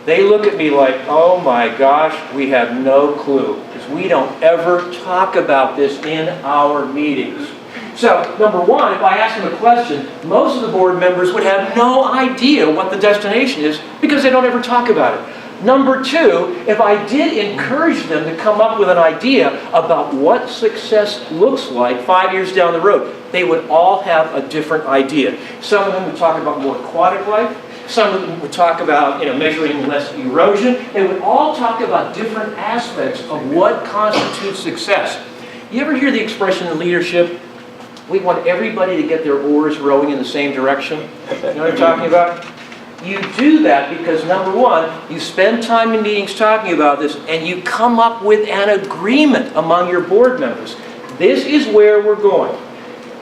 they look at me like, oh my gosh, we have no clue, because we don't ever talk about this in our meetings. So, number one, if I ask them a question, most of the board members would have no idea what the destination is because they don't ever talk about it. Number two, if I did encourage them to come up with an idea about what success looks like 5 years down the road, they would all have a different idea. Some of them would talk about more aquatic life. Some of them would talk about measuring less erosion. They would all talk about different aspects of what constitutes success. You ever hear the expression in leadership, we want everybody to get their oars rowing in the same direction? You know what I'm talking about? You do that because, number one, you spend time in meetings talking about this, and you come up with an agreement among your board members. This is where we're going.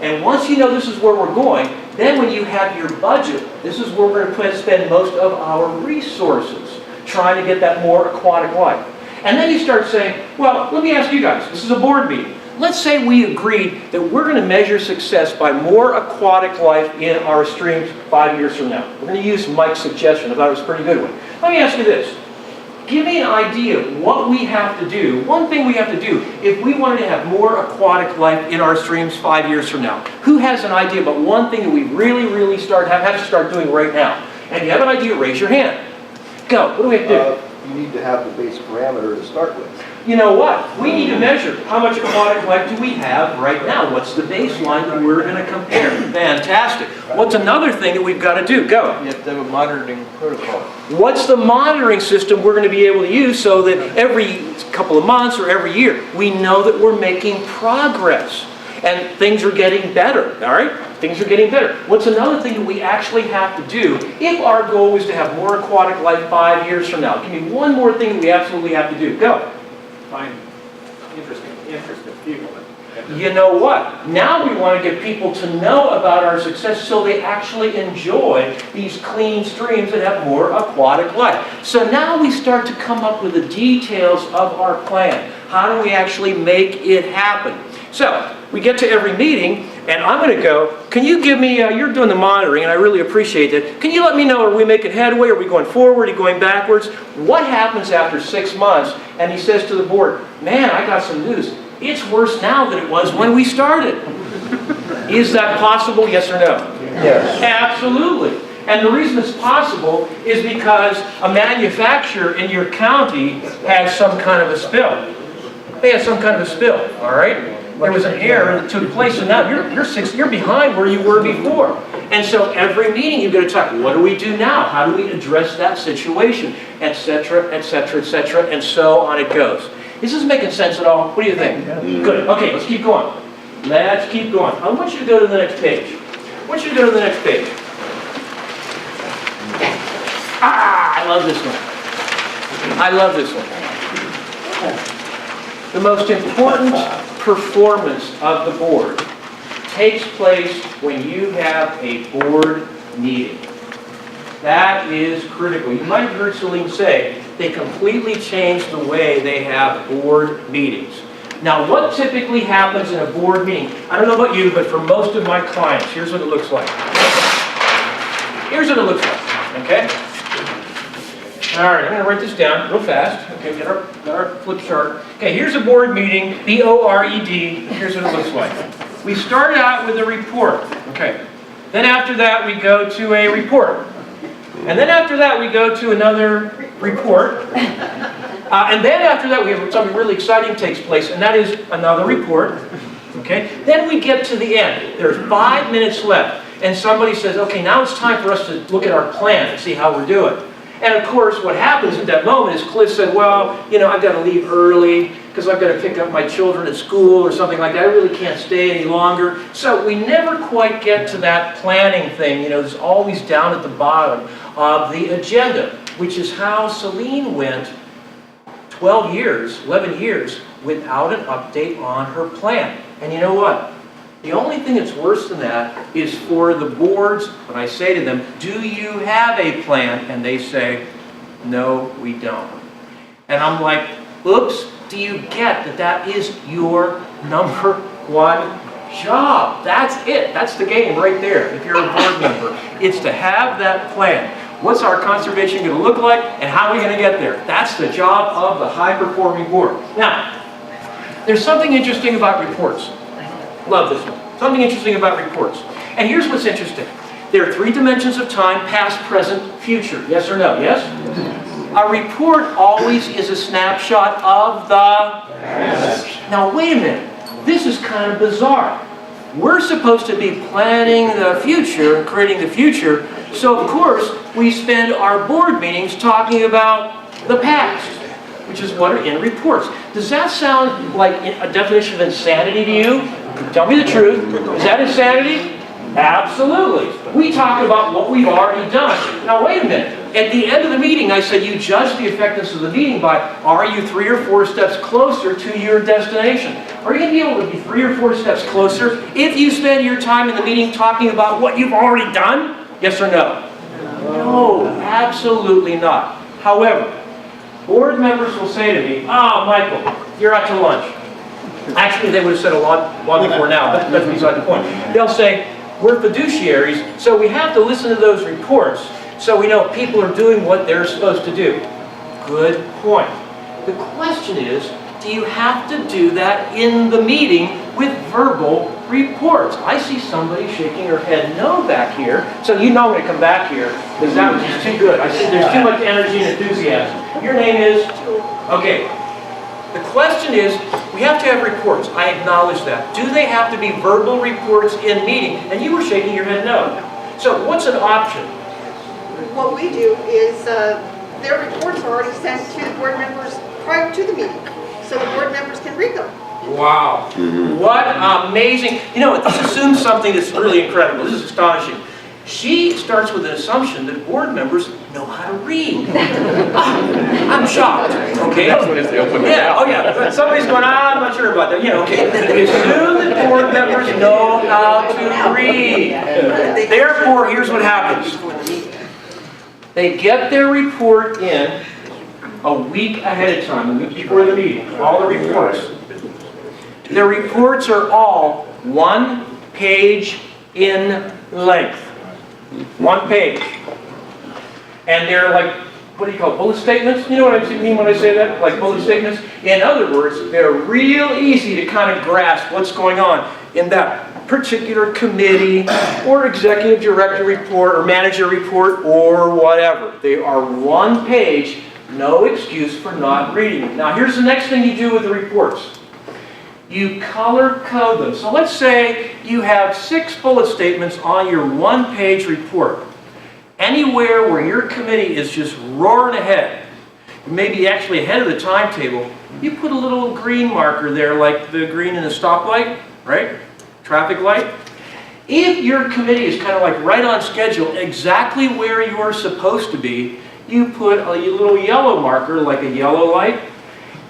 And once you know this is where we're going, then when you have your budget, this is where we're going to spend most of our resources, trying to get that more aquatic life. And then you start saying, well, let me ask you guys, this is a board meeting. let's say we agreed that we're going to measure success by more aquatic life in our streams 5 years from now. We're going to use Mike's suggestion. I thought it was a pretty good one. Let me ask you this. Give me an idea of what we have to do, one thing we have to do, if we wanted to have more aquatic life in our streams 5 years from now. Who has an idea about one thing that we really have to start doing right now? And if you have an idea, raise your hand. Go. What do we have to do? You need to have the base parameter to start with. You know what? We need to measure how much aquatic life do we have right now. What's the baseline that we're going to compare? Fantastic. What's another thing that we've got to do? Go. You have to have a monitoring protocol. What's the monitoring system we're going to be able to use so that every couple of months or every year we know that we're making progress and things are getting better, all right? Things are getting better. What's another thing that we actually have to do if our goal is to have more aquatic life 5 years from now? Give me one more thing that we absolutely have to do. Go. Find interesting people. You know what? Now we want to get people to know about our success so they actually enjoy these clean streams that have more aquatic life. So now we start to come up with the details of our plan. How do we actually make it happen? So we get to every meeting, and I'm going to go, can you give me, you're doing the monitoring, and I really appreciate it. Can you let me know, are we making headway? Are we going forward? Are we going backwards? What happens after 6 months? And he says to the board, man, I got some news. It's worse now than it was when we started. Is that possible, yes or no? Yes. Absolutely. And the reason it's possible is because a manufacturer in your county has some kind of a spill. They had some kind of a spill, all right? There was an error that took place, and now you're behind where you were before. And so every meeting you've got to talk, what do we do now? How do we address that situation? Etc., etc., etc., and so on it goes. Is this making sense at all? What do you think? Good. Okay, let's keep going. Let's keep going. I want you to go to the next page. I want you to go to the next page. Ah, I love this one. I love this one. The most important performance of the board takes place when you have a board meeting. That is critical. You might have heard Celine say they completely changed the way they have board meetings. Now, what typically happens in a board meeting? I don't know about you, but for most of my clients, here's what it looks like. Here's what it looks like, okay? All right, I'm going to write this down real fast. Okay, got our flip chart. Okay, here's a board meeting, B-O-R-E-D. Here's what it looks like. We start out with a report. Okay. Then after that, we go to a report. And then after that, we go to another report. And then after that, we have something really exciting takes place, and that is another report. Okay. Then we get to the end. There's 5 minutes left. And somebody says, okay, now it's time for us to look at our plan and see how we're doing. And of course, what happens at that moment is Cliff said, well, you know, I've got to leave early because I've got to pick up my children at school or something like that. I really can't stay any longer. So we never quite get to that planning thing. You know, it's always down at the bottom of the agenda, which is how Celine went 12 years, 11 years without an update on her plan. And you know what? The only thing that's worse than that is for the boards, when I say to them, do you have a plan? And they say, no, we don't. And I'm like, oops, do you get that that is your number one job? That's it. That's the game right there, if you're a board member. It's to have that plan. What's our conservation going to look like, and how are we going to get there? That's the job of the high-performing board. Now, there's something interesting about reports. Love this one. Something interesting about reports. And here's what's interesting. There are 3 dimensions of time, past, present, future. Yes or no? Yes? A report always is a snapshot of the past. Now, wait a minute. This is kind of bizarre. We're supposed to be planning the future and creating the future. So, of course, we spend our board meetings talking about the past, which is what are in reports. Does that sound like a definition of insanity to you? Tell me the truth. Is that insanity? Absolutely. We talk about what we've already done. Now, wait a minute. At the end of the meeting, I said you judge the effectiveness of the meeting by, are you 3 or 4 steps closer to your destination? Are you going to be able to be 3 or 4 steps closer if you spend your time in the meeting talking about what you've already done? Yes or no? No, absolutely not. However, board members will say to me, oh, Michael, you're out to lunch. Actually, they would have said a lot before now, but that's beside the point. They'll say, we're fiduciaries, so we have to listen to those reports so we know people are doing what they're supposed to do. Good point. The question is, do you have to do that in the meeting with verbal reports? I see somebody shaking her head no back here, so you know I'm going to come back here because that was just too good. I see there's too much energy and enthusiasm. Your name is? Okay. The question is, we have to have reports. I acknowledge that. Do they have to be verbal reports in meeting? And you were shaking your head no. So what's an option? What we do is their reports are already sent to the board members prior to the meeting, so the board members can read them. Wow. What amazing. You know, this assumes something that's really incredible. This is astonishing. She starts with an assumption that board members know how to read. I'm shocked. Okay. That's what it's the open Yeah. Oh yeah. Somebody's going, I'm not sure about that. You know. Okay. We assume that board members know how to read. Therefore, here's what happens. They get their report in a week ahead of time, a week before the meeting. All the reports. Their reports are all 1 page in length. 1 page. And they're like, what do you call it, bullet statements? You know what I mean when I say that? Like bullet statements? In other words, they're real easy to kind of grasp what's going on in that particular committee or executive director report or manager report or whatever. They are 1 page, no excuse for not reading them. Now here's the next thing you do with the reports. You color code them. So let's say you have 6 bullet statements on your 1 page report. Anywhere where your committee is just roaring ahead, maybe actually ahead of the timetable, you put a little green marker there like the green in a stoplight, right? Traffic light. If your committee is kind of like right on schedule, exactly where you're supposed to be, you put a little yellow marker like a yellow light.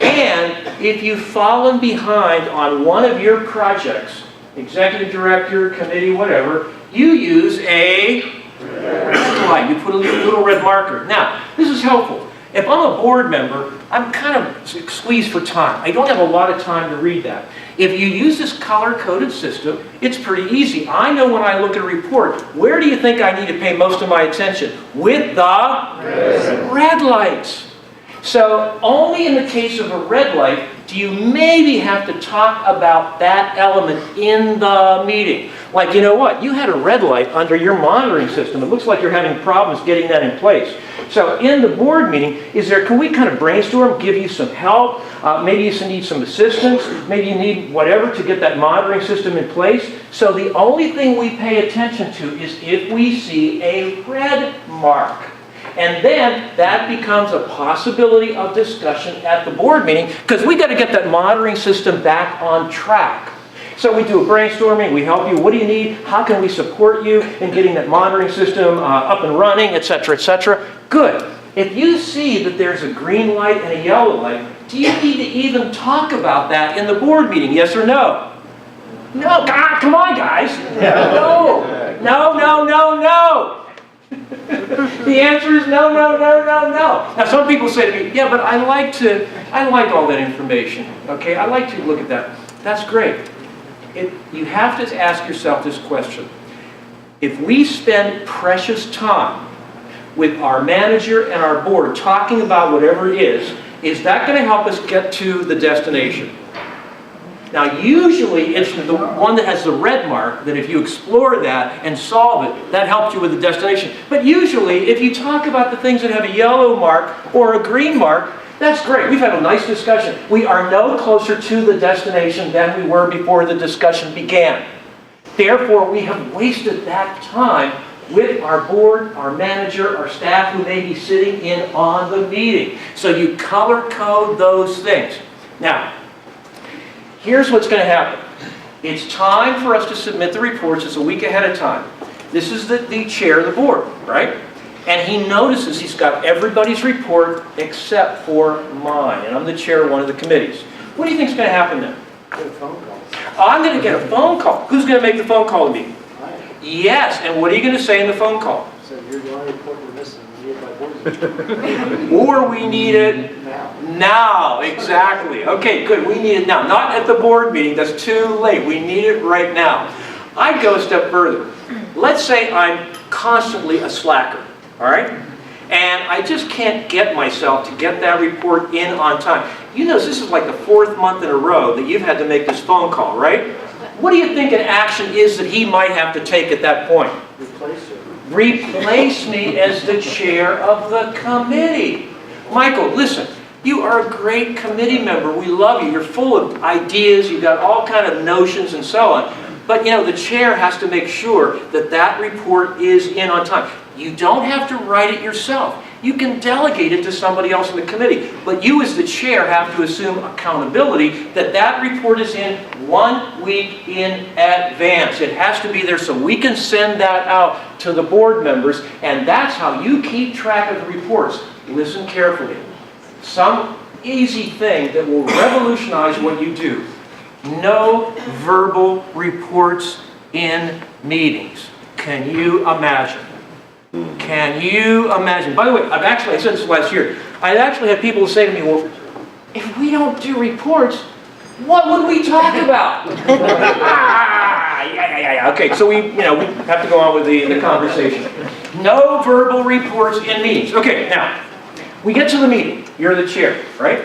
And if you've fallen behind on one of your projects, executive director, committee, whatever, you use a red light. You put a little red marker. Now, this is helpful. If I'm a board member, I'm kind of squeezed for time. I don't have a lot of time to read that. If you use this color-coded system, it's pretty easy. I know when I look at a report, where do you think I need to pay most of my attention? With the red lights. So only in the case of a red light do you maybe have to talk about that element in the meeting. Like, you know what? You had a red light under your monitoring system. It looks like you're having problems getting that in place. So in the board meeting, can we kind of brainstorm, give you some help? Maybe you need some assistance. Maybe you need whatever to get that monitoring system in place. So the only thing we pay attention to is if we see a red mark. And then that becomes a possibility of discussion at the board meeting because we got to get that monitoring system back on track. So we do a brainstorming, we help you, what do you need, how can we support you in getting that monitoring system up and running, etc., etc. Good. If you see that there's a green light and a yellow light, do you need to even talk about that in the board meeting, yes or no? No, God, come on guys. No, no, no, no, no. The answer is no, no, no, no, no. Now some people say to me, yeah, but I like all that information. Okay, I like to look at that. That's great. You have to ask yourself this question. If we spend precious time with our manager and our board talking about whatever it is that going to help us get to the destination? Now usually it's the one that has the red mark that if you explore that and solve it, that helps you with the destination. But usually if you talk about the things that have a yellow mark or a green mark, that's great. We've had a nice discussion. We are no closer to the destination than we were before the discussion began. Therefore, we have wasted that time with our board, our manager, our staff who may be sitting in on the meeting. So you color code those things. Now, here's what's going to happen. It's time for us to submit the reports. It's a week ahead of time. This is the chair of the board, right? And he notices he's got everybody's report except for mine. And I'm the chair of one of the committees. What do you think is going to happen then? Get a phone call. I'm going to get a phone call. Who's going to make the phone call to me? Yes. And what are you going to say in the phone call? So you're the only report we're missing. We need it by board. Or we need it Now, exactly. Okay, good, we need it now. Not at the board meeting, that's too late. We need it right now. I'd go a step further. Let's say I'm constantly a slacker, all right? And I just can't get myself to get that report in on time. You know, this is like the 4th month in a row that you've had to make this phone call, right? What do you think an action is that he might have to take at that point? Replace me as the chair of the committee. Michael, listen, you are a great committee member. We love you. You're full of ideas. You've got all kind of notions and so on. But, you know, the chair has to make sure that that report is in on time. You don't have to write it yourself. You can delegate it to somebody else in the committee. But you as the chair have to assume accountability that that report is in 1 week in advance. It has to be there so we can send that out to the board members. And that's how you keep track of the reports. Listen carefully. Some easy thing that will revolutionize what you do. No verbal reports in meetings. Can you imagine? Can you imagine? By the way, I said this last year, I actually had people say to me, well, if we don't do reports, what would we talk about? Yeah. Okay, so we have to go on with the conversation. No verbal reports in meetings. Okay, now, we get to the meeting. You're the chair, right?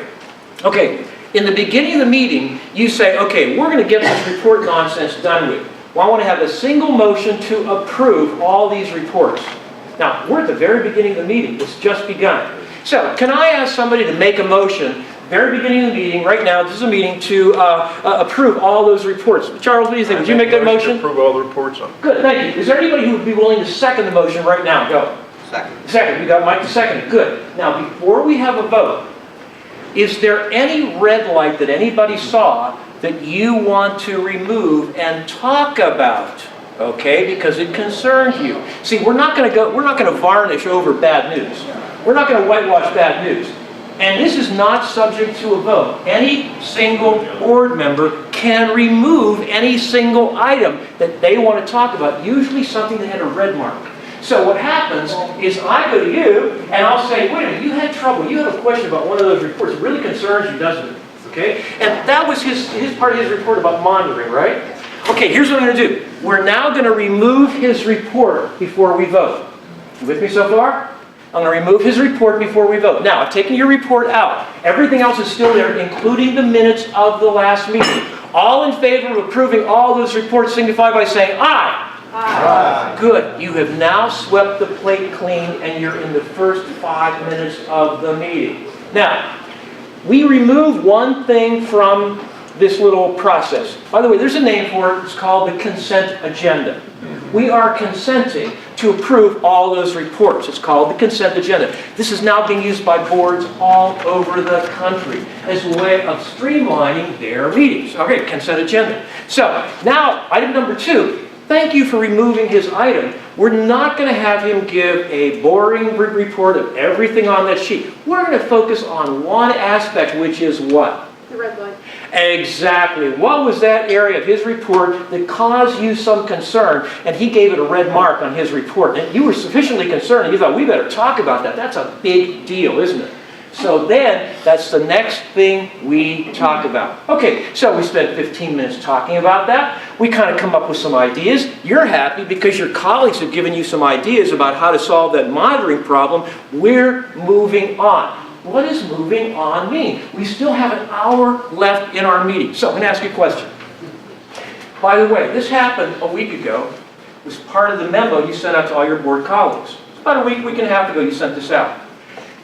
Okay, in the beginning of the meeting, you say, okay, we're going to get this report nonsense done with. Well, I want to have a single motion to approve all these reports. Now, we're at the very beginning of the meeting. It's just begun. So, can I ask somebody to make a motion, very beginning of the meeting, right now, this is a meeting, to approve all those reports? Charles, what do you think? Would you make that motion? Approve all the reports on. Good, thank you. Is there anybody who would be willing to second the motion right now? Go. Second. Second. We got Mike to second it. Good. Now, before we have a vote, is there any red light that anybody saw that you want to remove and talk about? Okay, because it concerns you. See, we're not going to varnish over bad news. We're not going to whitewash bad news. And this is not subject to a vote. Any single board member can remove any single item that they want to talk about, usually something that had a red mark. So what happens is I go to you and I'll say, wait a minute, you had trouble. You have a question about one of those reports. It really concerns you, doesn't it? Okay? And that was his part of his report about monitoring, right? Okay, here's what I'm going to do. We're now going to remove his report before we vote. You with me so far? I'm going to remove his report before we vote. Now, I've taken your report out. Everything else is still there, including the minutes of the last meeting. All in favor of approving all those reports signify by saying aye. Aye. Good. You have now swept the plate clean and you're in the first 5 minutes of the meeting. Now, we removed one thing from this little process. By the way, there's a name for it. It's called the consent agenda. We are consenting to approve all those reports. It's called the consent agenda. This is now being used by boards all over the country as a way of streamlining their meetings. Okay, consent agenda. So, now, item number 2. Thank you for removing his item. We're not going to have him give a boring report of everything on that sheet. We're going to focus on one aspect, which is what? The red light. Exactly. What was that area of his report that caused you some concern, and he gave it a red mark on his report? And you were sufficiently concerned, and you thought, we better talk about that. That's a big deal, isn't it? So then, that's the next thing we talk about. Okay, so we spent 15 minutes talking about that. We kind of come up with some ideas. You're happy because your colleagues have given you some ideas about how to solve that monitoring problem. We're moving on. What does moving on mean? We still have an hour left in our meeting. So I'm going to ask you a question. By the way, this happened a week ago. It was part of the memo you sent out to all your board colleagues. About a week and a half ago you sent this out.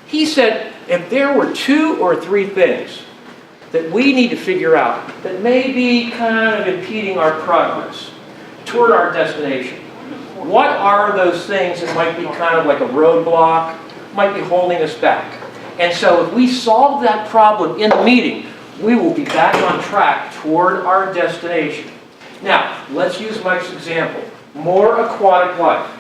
He said, if there were 2 or 3 things that we need to figure out that may be kind of impeding our progress toward our destination, what are those things that might be kind of like a roadblock, might be holding us back? And so if we solve that problem in the meeting, we will be back on track toward our destination. Now, let's use Mike's example. More aquatic life.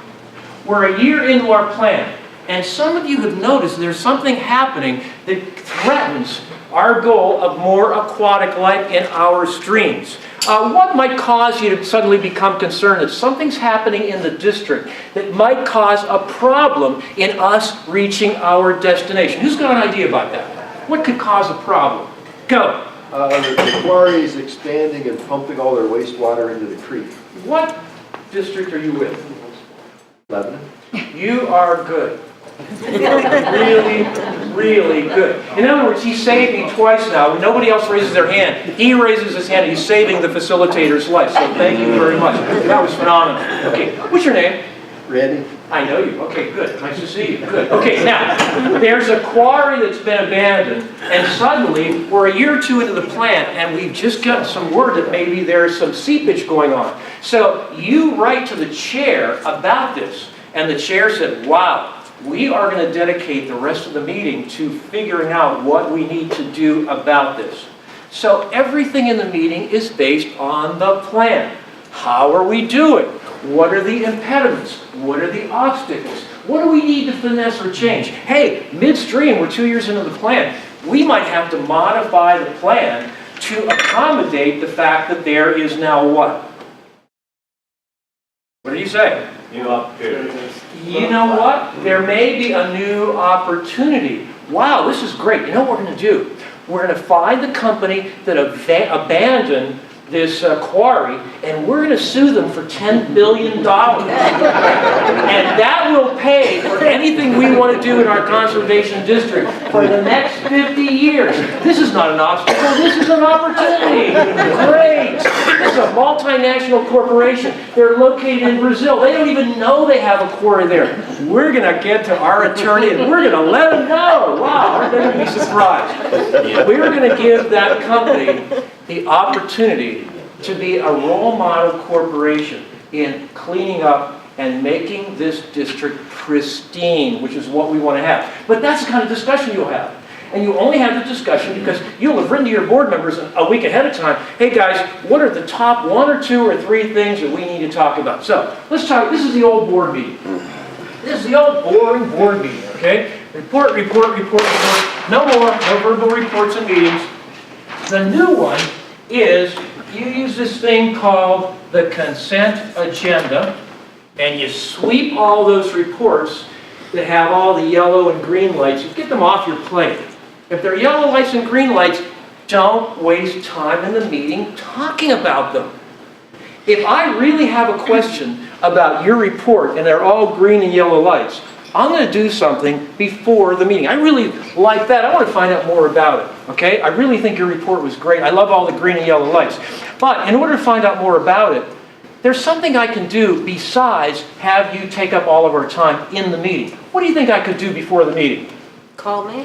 We're a year into our plan. And some of you have noticed there's something happening that threatens our goal of more aquatic life in our streams. What might cause you to suddenly become concerned that something's happening in the district that might cause a problem in us reaching our destination? Who's got an idea about that? What could cause a problem? Go. The quarry is expanding and pumping all their wastewater into the creek. What district are you with? Lebanon? You are good. Really, really good. In other words, he saved me twice now. When nobody else raises their hand, he raises his hand and he's saving the facilitator's life. So thank you very much. That was phenomenal. Okay, what's your name? Randy? I know you. Okay, good. Nice to see you. Good. Okay, now, there's a quarry that's been abandoned, and suddenly, we're a year or two into the plant, and we've just gotten some word that maybe there's some seepage going on. So you write to the chair about this, and the chair said, wow, we are going to dedicate the rest of the meeting to figuring out what we need to do about this. So everything in the meeting is based on the plan. How are we doing? What are the impediments? What are the obstacles? What do we need to finesse or change? Hey, midstream, we're 2 years into the plan. We might have to modify the plan to accommodate the fact that there is now what? What do you say? New opportunities. You know what? There may be a new opportunity. Wow, this is great. You know what we're going to do? We're going to find the company that abandoned this quarry, and we're going to sue them for $10 billion. And that will pay for anything we want to do in our conservation district for the next 50 years. This is not an obstacle, this is an opportunity. Great. This is a multinational corporation. They're located in Brazil. They don't even know they have a quarry there. We're going to get to our attorney and we're going to let them know. Wow, aren't they going to be surprised? We're going to give that company the opportunity to be a role model corporation in cleaning up and making this district pristine, which is what we want to have. But that's the kind of discussion you'll have. And you only have the discussion because you'll have written to your board members a week ahead of time, hey guys, what are the top 1 or 2 or 3 things that we need to talk about? So, let's talk, this is the old board meeting. This is the old boring board meeting, okay? Report, report, report, report. No more, no verbal reports and meetings. The new one is you use this thing called the consent agenda, and you sweep all those reports that have all the yellow and green lights. You get them off your plate. If they're yellow lights and green lights, don't waste time in the meeting talking about them. If I really have a question about your report and they're all green and yellow lights, I'm going to do something before the meeting. I really like that. I want to find out more about it, okay? I really think your report was great. I love all the green and yellow lights. But in order to find out more about it, there's something I can do besides have you take up all of our time in the meeting. What do you think I could do before the meeting? Call me.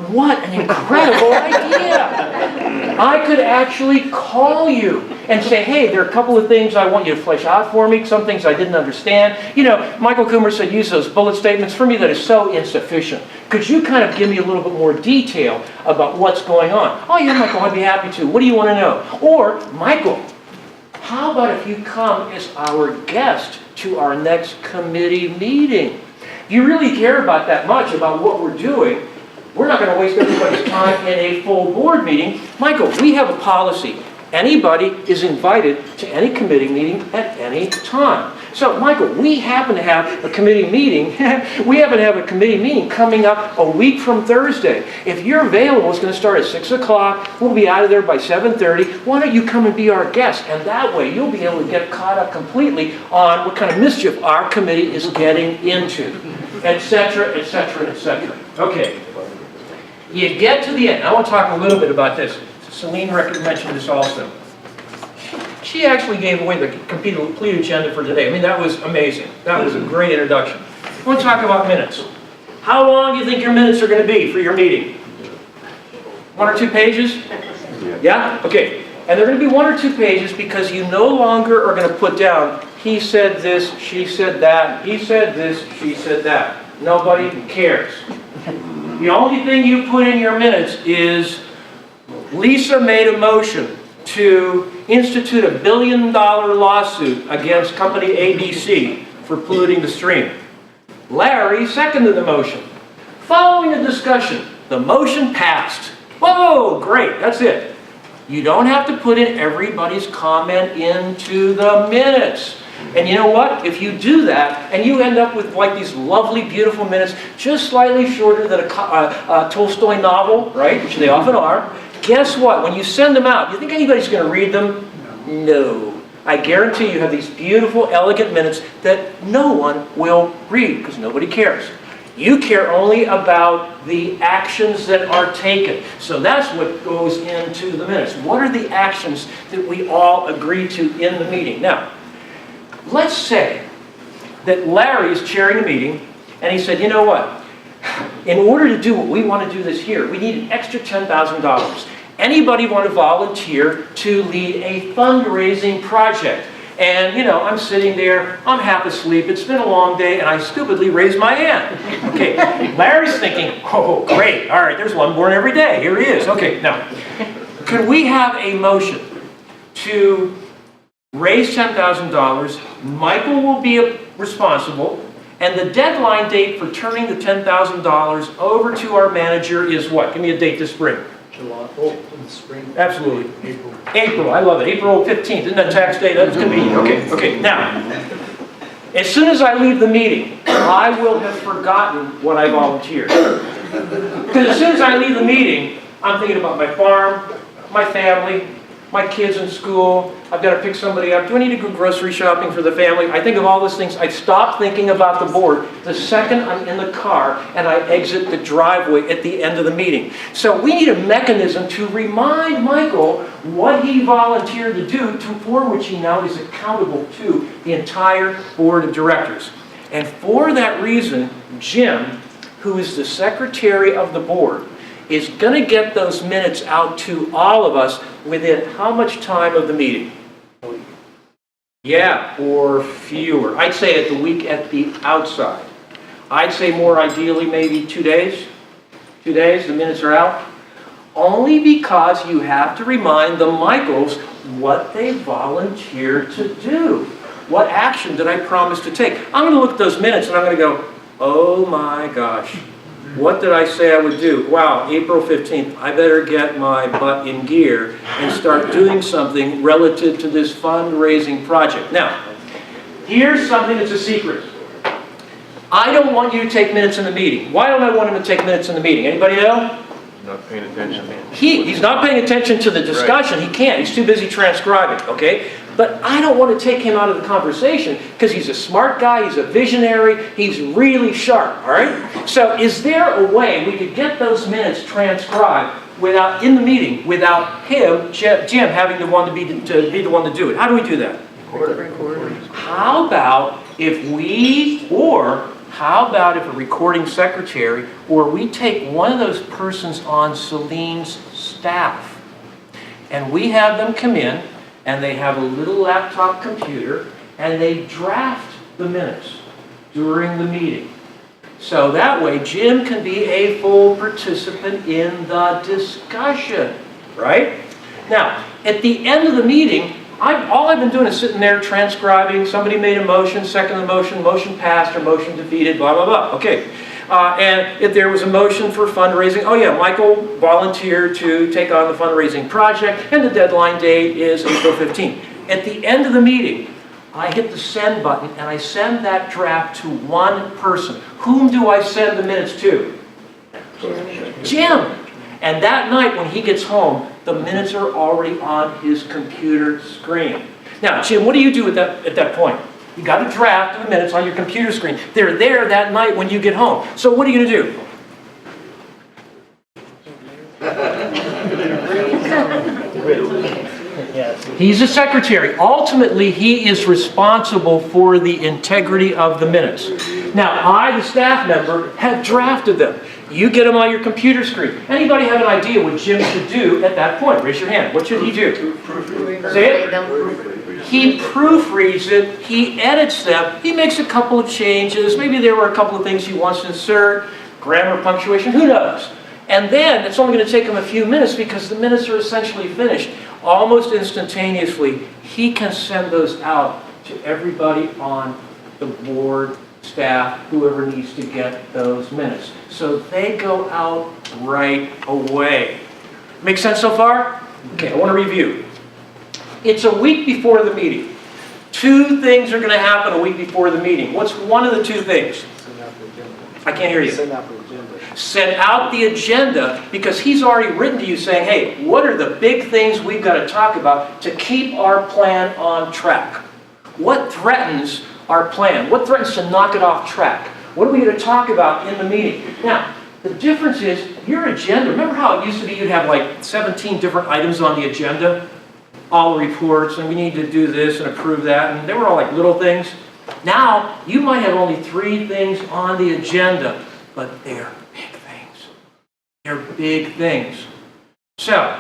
What an incredible idea! I could actually call you and say, hey, there are a couple of things I want you to flesh out for me, some things I didn't understand. You know, Michael Kumer said use those bullet statements. For me, that is so insufficient. Could you kind of give me a little bit more detail about what's going on? Oh yeah, Michael, I'd be happy to. What do you want to know? Or, Michael, how about if you come as our guest to our next committee meeting? If you really care about that much about what we're doing, we're not going to waste everybody's time in a full board meeting. Michael, we have a policy. Anybody is invited to any committee meeting at any time. So, Michael, we happen to have a committee meeting. We happen to have a committee meeting coming up a week from Thursday. If you're available, it's going to start at 6 o'clock. We'll be out of there by 7:30. Why don't you come and be our guest? And that way, you'll be able to get caught up completely on what kind of mischief our committee is getting into, etc., etc., etc. Okay. You get to the end. I want to talk a little bit about this. Celine mentioned this also. She actually gave away the complete agenda for today. I mean, that was amazing. That was a great introduction. I want to talk about minutes. How long do you think your minutes are going to be for your meeting? 1 or 2 pages? Yeah? Okay. And they're going to be 1 or 2 pages because you no longer are going to put down, he said this, she said that, he said this, she said that. Nobody cares. The only thing you put in your minutes is Lisa made a motion to institute $1 billion lawsuit against company ABC for polluting the stream. Larry seconded the motion. Following the discussion, the motion passed. Whoa, great, that's it. You don't have to put in everybody's comment into the minutes. And you know what? If you do that, and you end up with like these lovely, beautiful minutes, just slightly shorter than a Tolstoy novel, right, which they often are, guess what? When you send them out, you think anybody's going to read them? No. I guarantee you have these beautiful, elegant minutes that no one will read because nobody cares. You care only about the actions that are taken. So that's what goes into the minutes. What are the actions that we all agree to in the meeting? Now, let's say that Larry is chairing a meeting and he said, you know what? In order to do what we want to do this year, we need an extra $10,000. Anybody want to volunteer to lead a fundraising project? And, you know, I'm sitting there, I'm half asleep, it's been a long day, and I stupidly raise my hand. Okay, Larry's thinking, oh, great, all right, there's one born every day, here he is. Okay, now, could we have a motion to raise $10,000, Michael will be responsible, and the deadline date for turning the $10,000 over to our manager is what? Give me a date this spring. July, in the spring. Absolutely. April. April, I love it. April 15th, isn't that tax day? That's convenient. Okay. Now, as soon as I leave the meeting, I will have forgotten what I volunteered. Because as soon as I leave the meeting, I'm thinking about my farm, my family, my kids in school. I've got to pick somebody up. Do I need to go grocery shopping for the family? I think of all those things. I stop thinking about the board the second I'm in the car and I exit the driveway at the end of the meeting. So we need a mechanism to remind Michael what he volunteered to do, for which he now is accountable to the entire board of directors. And for that reason, Jim, who is the secretary of the board, is going to get those minutes out to all of us within how much time of the meeting? Yeah, or fewer. I'd say at the week at the outside. I'd say more ideally maybe 2 days. 2 days, the minutes are out. Only because you have to remind the Michaels what they volunteered to do. What action did I promise to take? I'm going to look at those minutes and I'm going to go, oh my gosh. What did I say I would do? Wow, April 15th, I better get my butt in gear and start doing something relative to this fundraising project. Now, here's something that's a secret. I don't want you to take minutes in the meeting. Why don't I want him to take minutes in the meeting? Anybody know? Not paying attention. He's not paying attention to the discussion. He can't. He's too busy transcribing, okay? But I don't want to take him out of the conversation because he's a smart guy, he's a visionary, he's really sharp, all right? So is there a way we could get those minutes transcribed in the meeting without him, Jim, having the one to be the one to do it? How do we do that? How about if a recording secretary, or we take one of those persons on Celine's staff, and we have them come in, and they have a little laptop computer, and they draft the minutes during the meeting. So that way, Jim can be a full participant in the discussion, right? Now, at the end of the meeting, all I've been doing is sitting there transcribing. Somebody made a motion, second the motion passed, or motion defeated, blah, blah, blah. Okay. And if there was a motion for fundraising, oh yeah, Michael volunteered to take on the fundraising project, and the deadline date is April 15th. At the end of the meeting, I hit the send button, and I send that draft to one person. Whom do I send the minutes to? Jim. And that night when he gets home, the minutes are already on his computer screen. Now, Jim, what do you do at that point? You got a draft of the minutes on your computer screen. They're there that night when you get home. So what are you going to do? He's a secretary. Ultimately, he is responsible for the integrity of the minutes. Now, I, the staff member, have drafted them. You get them on your computer screen. Anybody have an idea what Jim should do at that point? Raise your hand. What should he do? Say it. He proofreads it. He edits them. He makes a couple of changes. Maybe there were a couple of things he wants to insert. Grammar, punctuation, who knows? And then it's only going to take him a few minutes because the minutes are essentially finished. Almost instantaneously, he can send those out to everybody on the board, staff, whoever needs to get those minutes. So they go out right away. Make sense so far? Okay, I want to review. It's a week before the meeting. 2 things are going to happen a week before the meeting. What's one of the 2 things? I can't hear you. Send out the agenda. Send out the agenda, because he's already written to you saying, hey, what are the big things we've got to talk about to keep our plan on track? What threatens our plan? What threatens to knock it off track? What are we going to talk about in the meeting? Now, the difference is your agenda. Remember how it used to be you'd have like 17 different items on the agenda? All the reports, and we need to do this and approve that, and they were all like little things. Now, you might have only 3 things on the agenda, but they're big things. They're big things. So,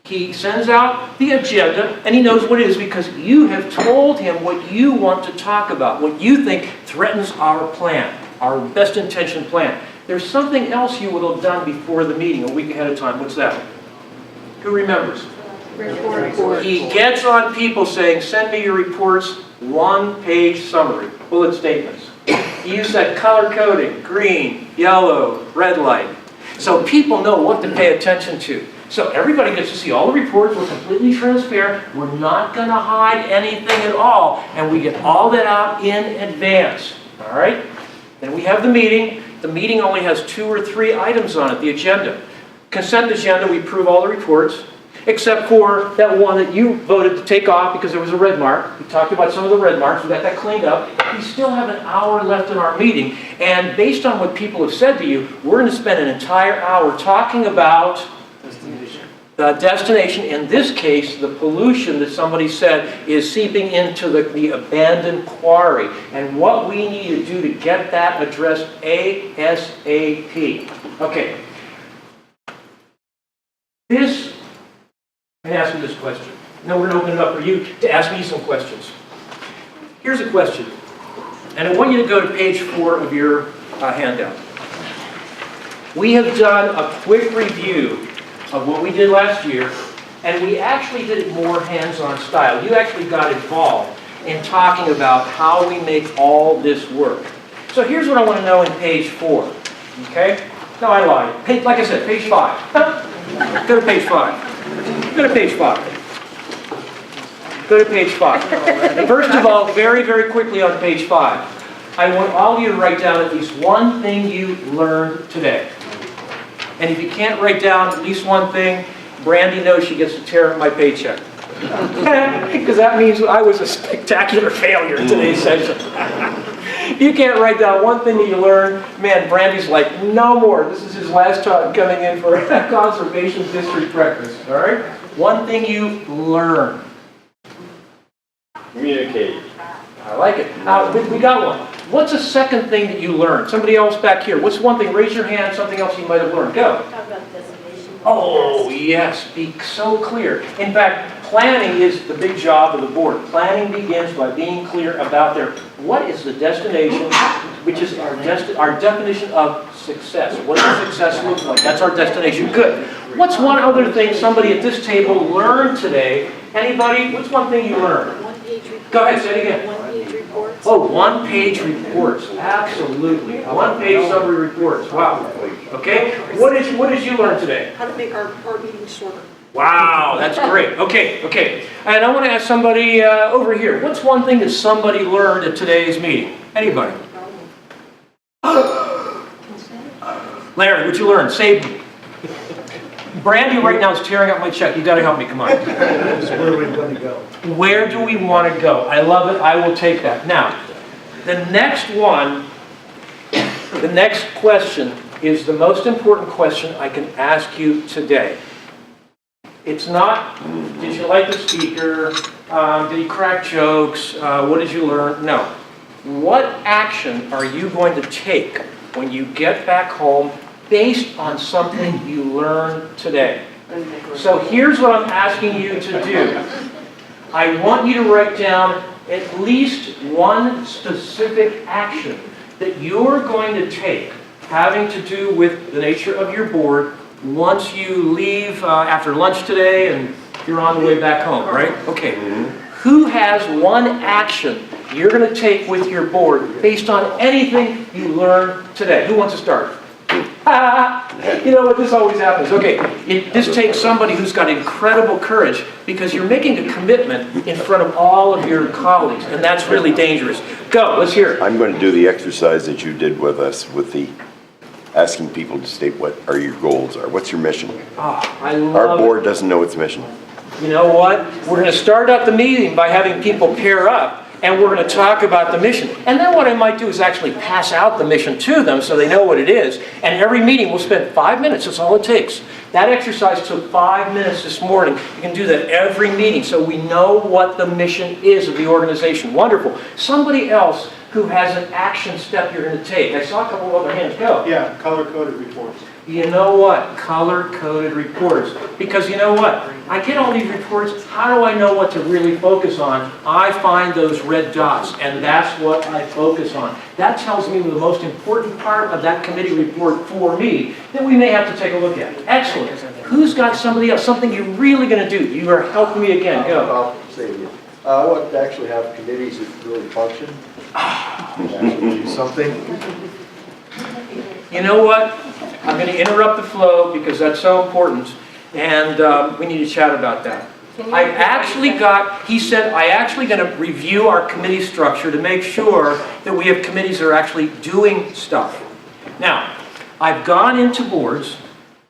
he sends out the agenda, and he knows what it is because you have told him what you want to talk about, what you think threatens our plan, our best intention plan. There's something else you would have done before the meeting, a week ahead of time. What's that? Who remembers? Report. He gets on people saying, send me your reports, 1-page summary, bullet statements. He used that color coding, green, yellow, red light. So people know what to pay attention to. So everybody gets to see all the reports. We're completely transparent. We're not going to hide anything at all. And we get all that out in advance. All right? Then we have the meeting. The meeting only has 2 or 3 items on it, the agenda. Consent agenda, we approve all the reports, except for that one that you voted to take off because there was a red mark. We talked about some of the red marks. We got that cleaned up. We still have an hour left in our meeting. And based on what people have said to you, we're going to spend an entire hour talking about the destination. In this case, the pollution that somebody said is seeping into the abandoned quarry. And what we need to do to get that addressed ASAP. Okay. I'm going to ask you this question. Now we're going to open it up for you to ask me some questions. Here's a question. And I want you to go to page 4 of your handout. We have done a quick review of what we did last year, and we actually did it more hands-on style. You actually got involved in talking about how we make all this work. So here's what I want to know in page 4. Okay? No, I lied. Like I said, page 5. Go to page 5. Go to page 5. Go to page 5. First of all, very, very quickly on page 5, I want all of you to write down at least one thing you learned today. And if you can't write down at least one thing, Brandy knows she gets to tear up my paycheck. Because that means I was a spectacular failure in today's session. You can't write down one thing that you learned. Man, Brandy's like, no more. This is his last time coming in for a conservation district breakfast. All right? One thing you learned. Communicate. I like it. We got one. What's a second thing that you learned? Somebody else back here. What's one thing? Raise your hand. Something else you might have learned. Go. How about destination? Oh, yes. Be so clear. In fact, planning is the big job of the board. Planning begins by being clear about what is the destination, which is our definition of success. What does success look like? That's our destination. Good. What's one other thing somebody at this table learned today? Anybody? What's one thing you learned? One-page reports. Go ahead, say it again. One-page reports. Oh, one-page reports. Absolutely. One-page summary reports. Wow. Okay. What did you learn today? How to make our meetings shorter. Wow, that's great. Okay. And I want to ask somebody over here. What's one thing that somebody learned at today's meeting? Anybody? Larry, what you learn? Save me. Brandy right now is tearing up my check. You got to help me. Come on. Where are we going to go? Where do we want to go? I love it. I will take that. Now, the next question is the most important question I can ask you today. It's not, did you like the speaker? Did he crack jokes? What did you learn? No. What action are you going to take when you get back home based on something you learned today? So here's what I'm asking you to do. I want you to write down at least one specific action that you're going to take having to do with the nature of your board once you leave after lunch today and you're on the way back home, right? Okay. Who has one action you're going to take with your board based on anything you learned today? Who wants to start? You know what, this always happens. Okay, this takes somebody who's got incredible courage because you're making a commitment in front of all of your colleagues, and that's really dangerous. Go, let's hear it. I'm going to do the exercise that you did with us with the asking people to state what are your goals are. What's your mission? Oh, I love Our board doesn't know its mission. You know what? We're going to start out the meeting by having people pair up, and we're going to talk about the mission. And then what I might do is actually pass out the mission to them so they know what it is. And every meeting we'll spend 5 minutes. That's all it takes. That exercise took 5 minutes this morning. You can do that every meeting so we know what the mission is of the organization. Wonderful. Somebody else who has an action step you're going to take. I saw a couple of other hands. Go. Yeah, color-coded reports. You know what? Color-coded reports. Because you know what? I get all these reports. How do I know what to really focus on? I find those red dots, and that's what I focus on. That tells me the most important part of that committee report for me that we may have to take a look at. Excellent. Who's got somebody else? Something you're really going to do. You are helping me again. Go. I'll say it again. I want to actually have committees that really function. Actually do something. You know what? I'm going to interrupt the flow because that's so important, and we need to chat about that. I've actually got, he said, I actually going to review our committee structure to make sure that we have committees that are actually doing stuff. Now, I've gone into boards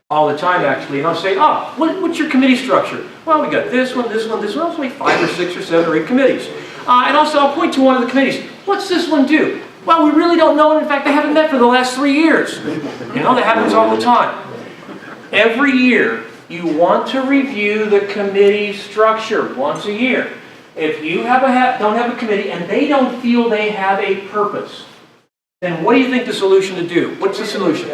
all the time actually, and I'll say, oh, what's your committee structure? Well, we got this one, this one, this one. There's only 5 or 6 or 7 or 8 committees. And also I'll point to one of the committees. What's this one do? Well, we really don't know, and in fact, they haven't met for the last 3 years. You know, that happens all the time. Every year, you want to review the committee structure once a year. If you don't have a committee and they don't feel they have a purpose, then what do you think the solution to do? What's the solution?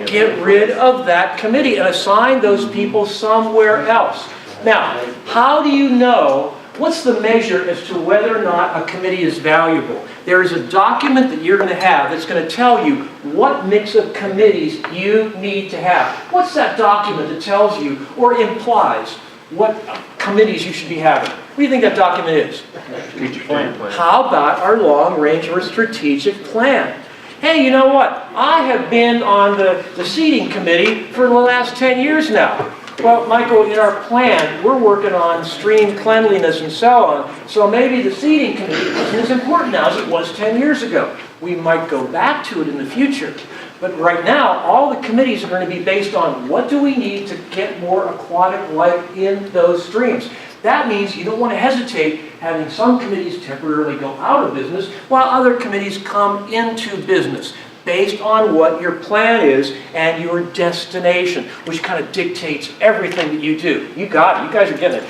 Get rid of that committee and assign those people somewhere else. Now, how do you know? What's the measure as to whether or not a committee is valuable? There is a document that you're going to have that's going to tell you what mix of committees you need to have. What's that document that tells you or implies what committees you should be having? What do you think that document is? Strategic plan. How about our long range or strategic plan? Hey, you know what? I have been on the seating committee for the last 10 years now. Well, Michael, in our plan, we're working on stream cleanliness and so on. So maybe the seating committee isn't as important now as it was 10 years ago. We might go back to it in the future. But right now, all the committees are going to be based on what do we need to get more aquatic life in those streams. That means you don't want to hesitate having some committees temporarily go out of business while other committees come into business, based on what your plan is and your destination, which kind of dictates everything that you do. You got it. You guys are getting it.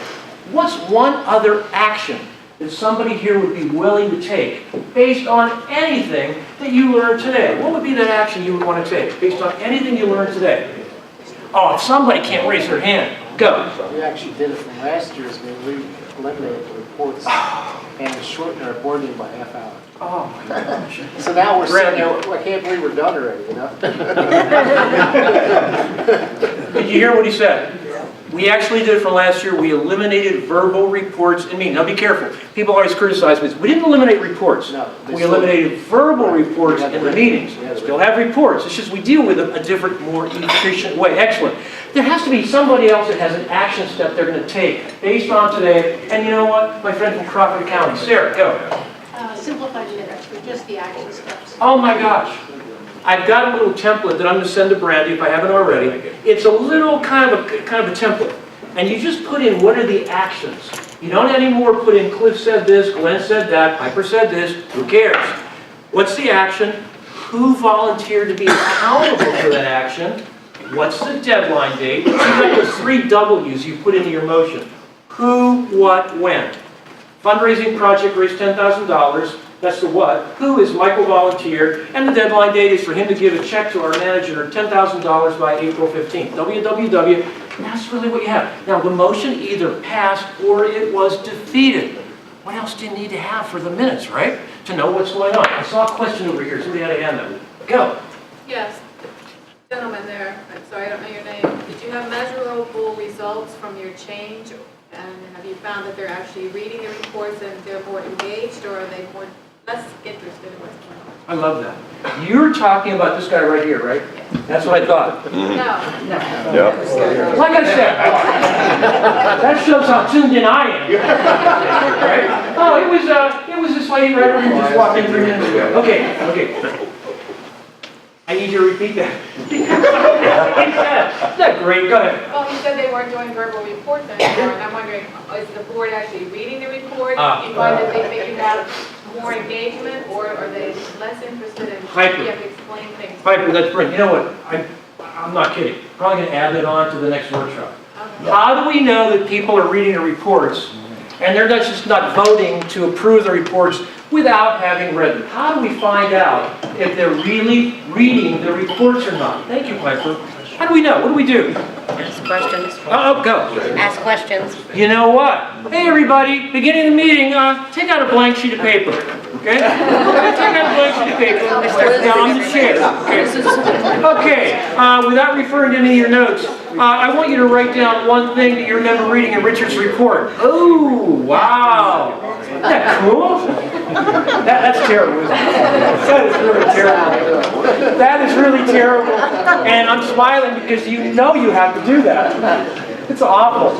What's one other action that somebody here would be willing to take based on anything that you learned today? What would be that action you would want to take based on anything you learned today? Oh, if somebody can't raise their hand, go. We actually did it from last year's meeting. We eliminated the reports and shortened our board meeting by half hour. Oh my gosh. So now we're sitting there, I can't believe we're done already, you know? Did you hear what he said? We actually did it from last year. We eliminated verbal reports in meetings. Now be careful. People always criticize me. We didn't eliminate reports. No, we eliminated verbal reports in the meetings. Still have reports. It's just we deal with them a different, more efficient way. Excellent. There has to be somebody else that has an action step they're going to take based on today. And you know what? My friend from Crawford County. Sarah, go. Simplified minutes with just the action steps. Oh my gosh. I've got a little template that I'm going to send to Brandy if I haven't already. It's a little kind of a template. And you just put in what are the actions. You don't anymore put in Cliff said this, Glenn said that, Piper said this. Who cares? What's the action? Who volunteered to be accountable for that action? What's the deadline date? These are the 3 W's you put into your motion. Who, what, when. Fundraising project raised $10,000. That's the what. Who is Michael volunteered? And the deadline date is for him to give a check to our manager, $10,000 by April 15th. WWW. And that's really what you have. Now, the motion either passed or it was defeated. What else do you need to have for the minutes, right? To know what's going on. I saw a question over here. Somebody had a hand up. Go. Yes. Gentleman there, I'm sorry, I don't know your name. Did you have measurable results from your change? And have you found that they're actually reading the reports and they're more engaged, or are they more less interested in what's going on. I love that. You're talking about this guy right here, right? That's what I thought. No. Yeah. Like I said, that shows how tuned in I am. Right? Oh, it was this lady right over here just walked in 3 minutes ago. Okay. I need you to repeat that. Isn't that great? Go ahead. Well, you said they weren't doing verbal reports anymore, and I'm wondering, is the board actually reading the report? You find that they think you have more engagement, or are they less interested in Piper. you have to explain things? Piper, that's brilliant. You know what? I'm not kidding. Probably going to add that on to the next workshop. How do we know that people are reading the reports and they're just not voting to approve the reports without having read them? How do we find out if they're really reading the reports or not? Thank you, Piper. How do we know? What do we do? Ask questions. Oh, go. Ask questions. You know what? Hey, everybody, beginning of the meeting, take out a blank sheet of paper, okay? Take out a blank sheet of paper, down on the chair, okay? Without referring to any of your notes, I want you to write down one thing that you remember reading in Richard's report. Oh, wow. Isn't that cool? That's terrible, isn't it? That is really terrible. That is really terrible. And I'm smiling because you know you have to do that. It's awful.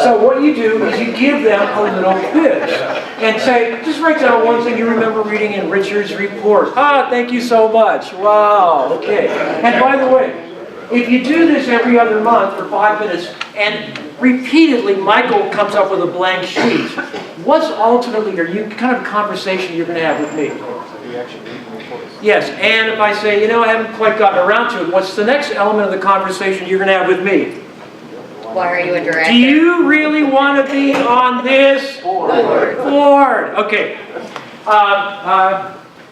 So what you do is you give them a little quiz and say, just write down one thing you remember reading in Richard's report. Ah, thank you so much. Wow, okay. And by the way, if you do this every other month for 5 minutes and repeatedly Michael comes up with a blank sheet, what's ultimately kind of conversation you're going to have with me? Yes, and if I say, I haven't quite gotten around to it, what's the next element of the conversation you're going to have with me? Why are you a director? Do you really want to be on this board? Okay.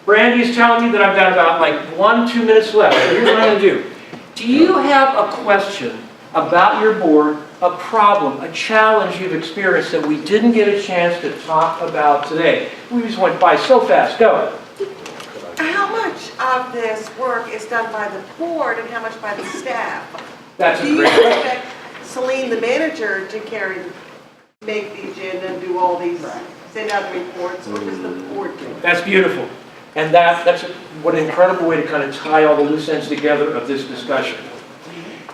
Brandy's telling me that I've got about 1-2 minutes left. So here's what I'm going to do. Do you have a question about your board, a problem, a challenge you've experienced that we didn't get a chance to talk about today? We just went by so fast. Go. How much of this work is done by the board and how much by the staff? That's a Do you great question. expect Celine, the manager, to make the agenda and do all these, send out the reports, or does the board do it? That's beautiful. And that's what an incredible way to kind of tie all the loose ends together of this discussion.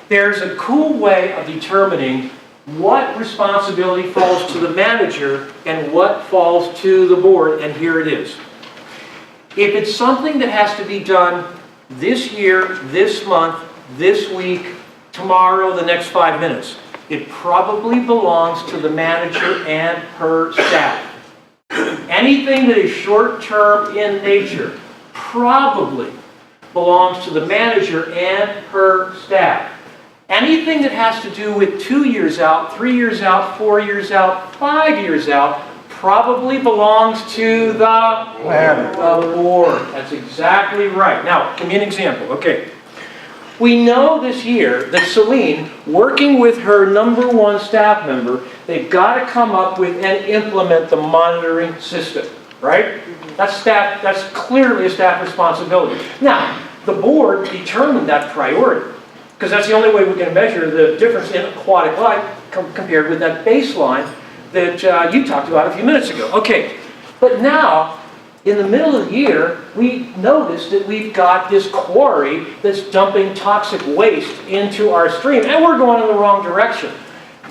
There's a cool way of determining what responsibility falls to the manager and what falls to the board, and here it is. If it's something that has to be done this year, this month, this week, tomorrow, the next 5 minutes, it probably belongs to the manager and her staff. Anything that is short-term in nature probably belongs to the manager and her staff. Anything that has to do with 2 years out, 3 years out, 4 years out, 5 years out, probably belongs to the board. That's exactly right. Now, give me an example. Okay. We know this year that Celine, working with her #1 staff member, they've got to come up with and implement the monitoring system, right? That's clearly a staff responsibility. Now, the board determined that priority, because that's the only way we can measure the difference in aquatic life compared with that baseline that you talked about a few minutes ago. Okay, but now, in the middle of the year, we noticed that we've got this quarry that's dumping toxic waste into our stream, and we're going in the wrong direction.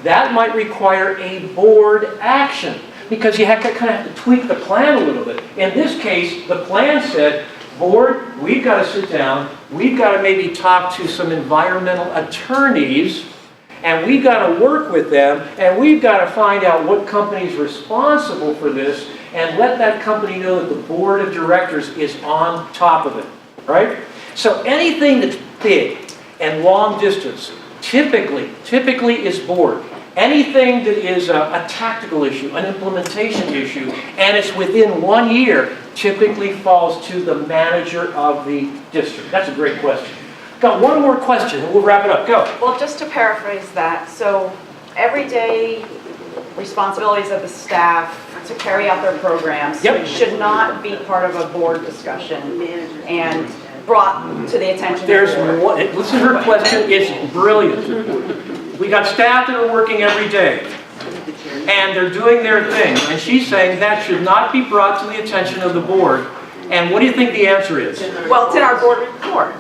That might require a board action, because you kind of have to tweak the plan a little bit. In this case, the plan said, board, we've got to sit down, we've got to maybe talk to some environmental attorneys, and we've got to work with them, and we've got to find out what company's responsible for this, and let that company know that the board of directors is on top of it, right? So anything that's big and long distance typically is board. Anything that is a tactical issue, an implementation issue, and it's within 1 year, typically falls to the manager of the district. That's a great question. Got one more question, and we'll wrap it up. Go. Well, just to paraphrase that, so everyday responsibilities of the staff to carry out their programs should not be part of a board discussion and brought to the attention of the board. Listen to her question, it's brilliant. We got staff that are working every day. and they're doing their thing. And she's saying that should not be brought to the attention of the board. And what do you think the answer is? Well, it's in our board report.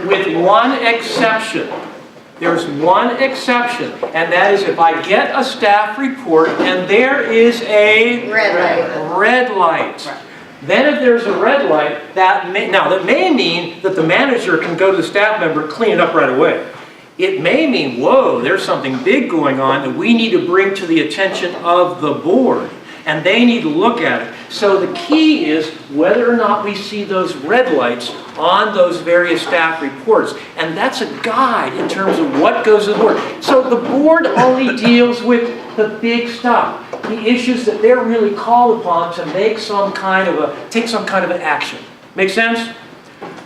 With one exception. There's one exception, and that is if I get a staff report and there is a red light. Then if there's a red light, that may mean that the manager can go to the staff member, clean it up right away. It may mean, whoa, there's something big going on that we need to bring to the attention of the board, and they need to look at it. So the key is whether or not we see those red lights on those various staff reports. And that's a guide in terms of what goes to the board. So the board only deals with the big stuff, the issues that they're really called upon to make some kind of take some kind of an action. Make sense?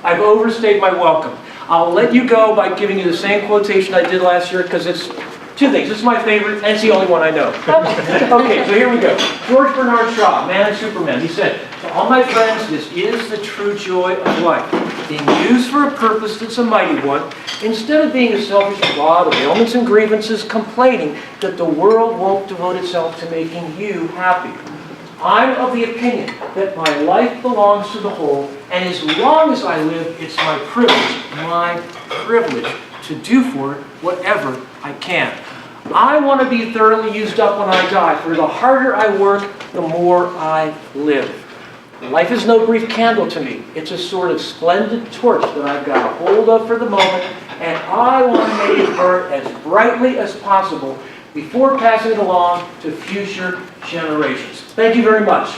I've overstayed my welcome. I'll let you go by giving you the same quotation I did last year because it's two things. This is my favorite, and it's the only one I know. Okay, so here we go. George Bernard Shaw, man and Superman, he said, "To all my friends, this is the true joy of life, being used for a purpose that's a mighty one, instead of being a selfish god of ailments and grievances, complaining that the world won't devote itself to making you happy. I'm of the opinion that my life belongs to the whole, and as long as I live, it's my privilege to do for it whatever I can. I want to be thoroughly used up when I die, for the harder I work, the more I live. Life is no brief candle to me. It's a sort of splendid torch that I've got a hold of for the moment, and I want to make it burn as brightly as possible before passing it along to future generations." Thank you very much.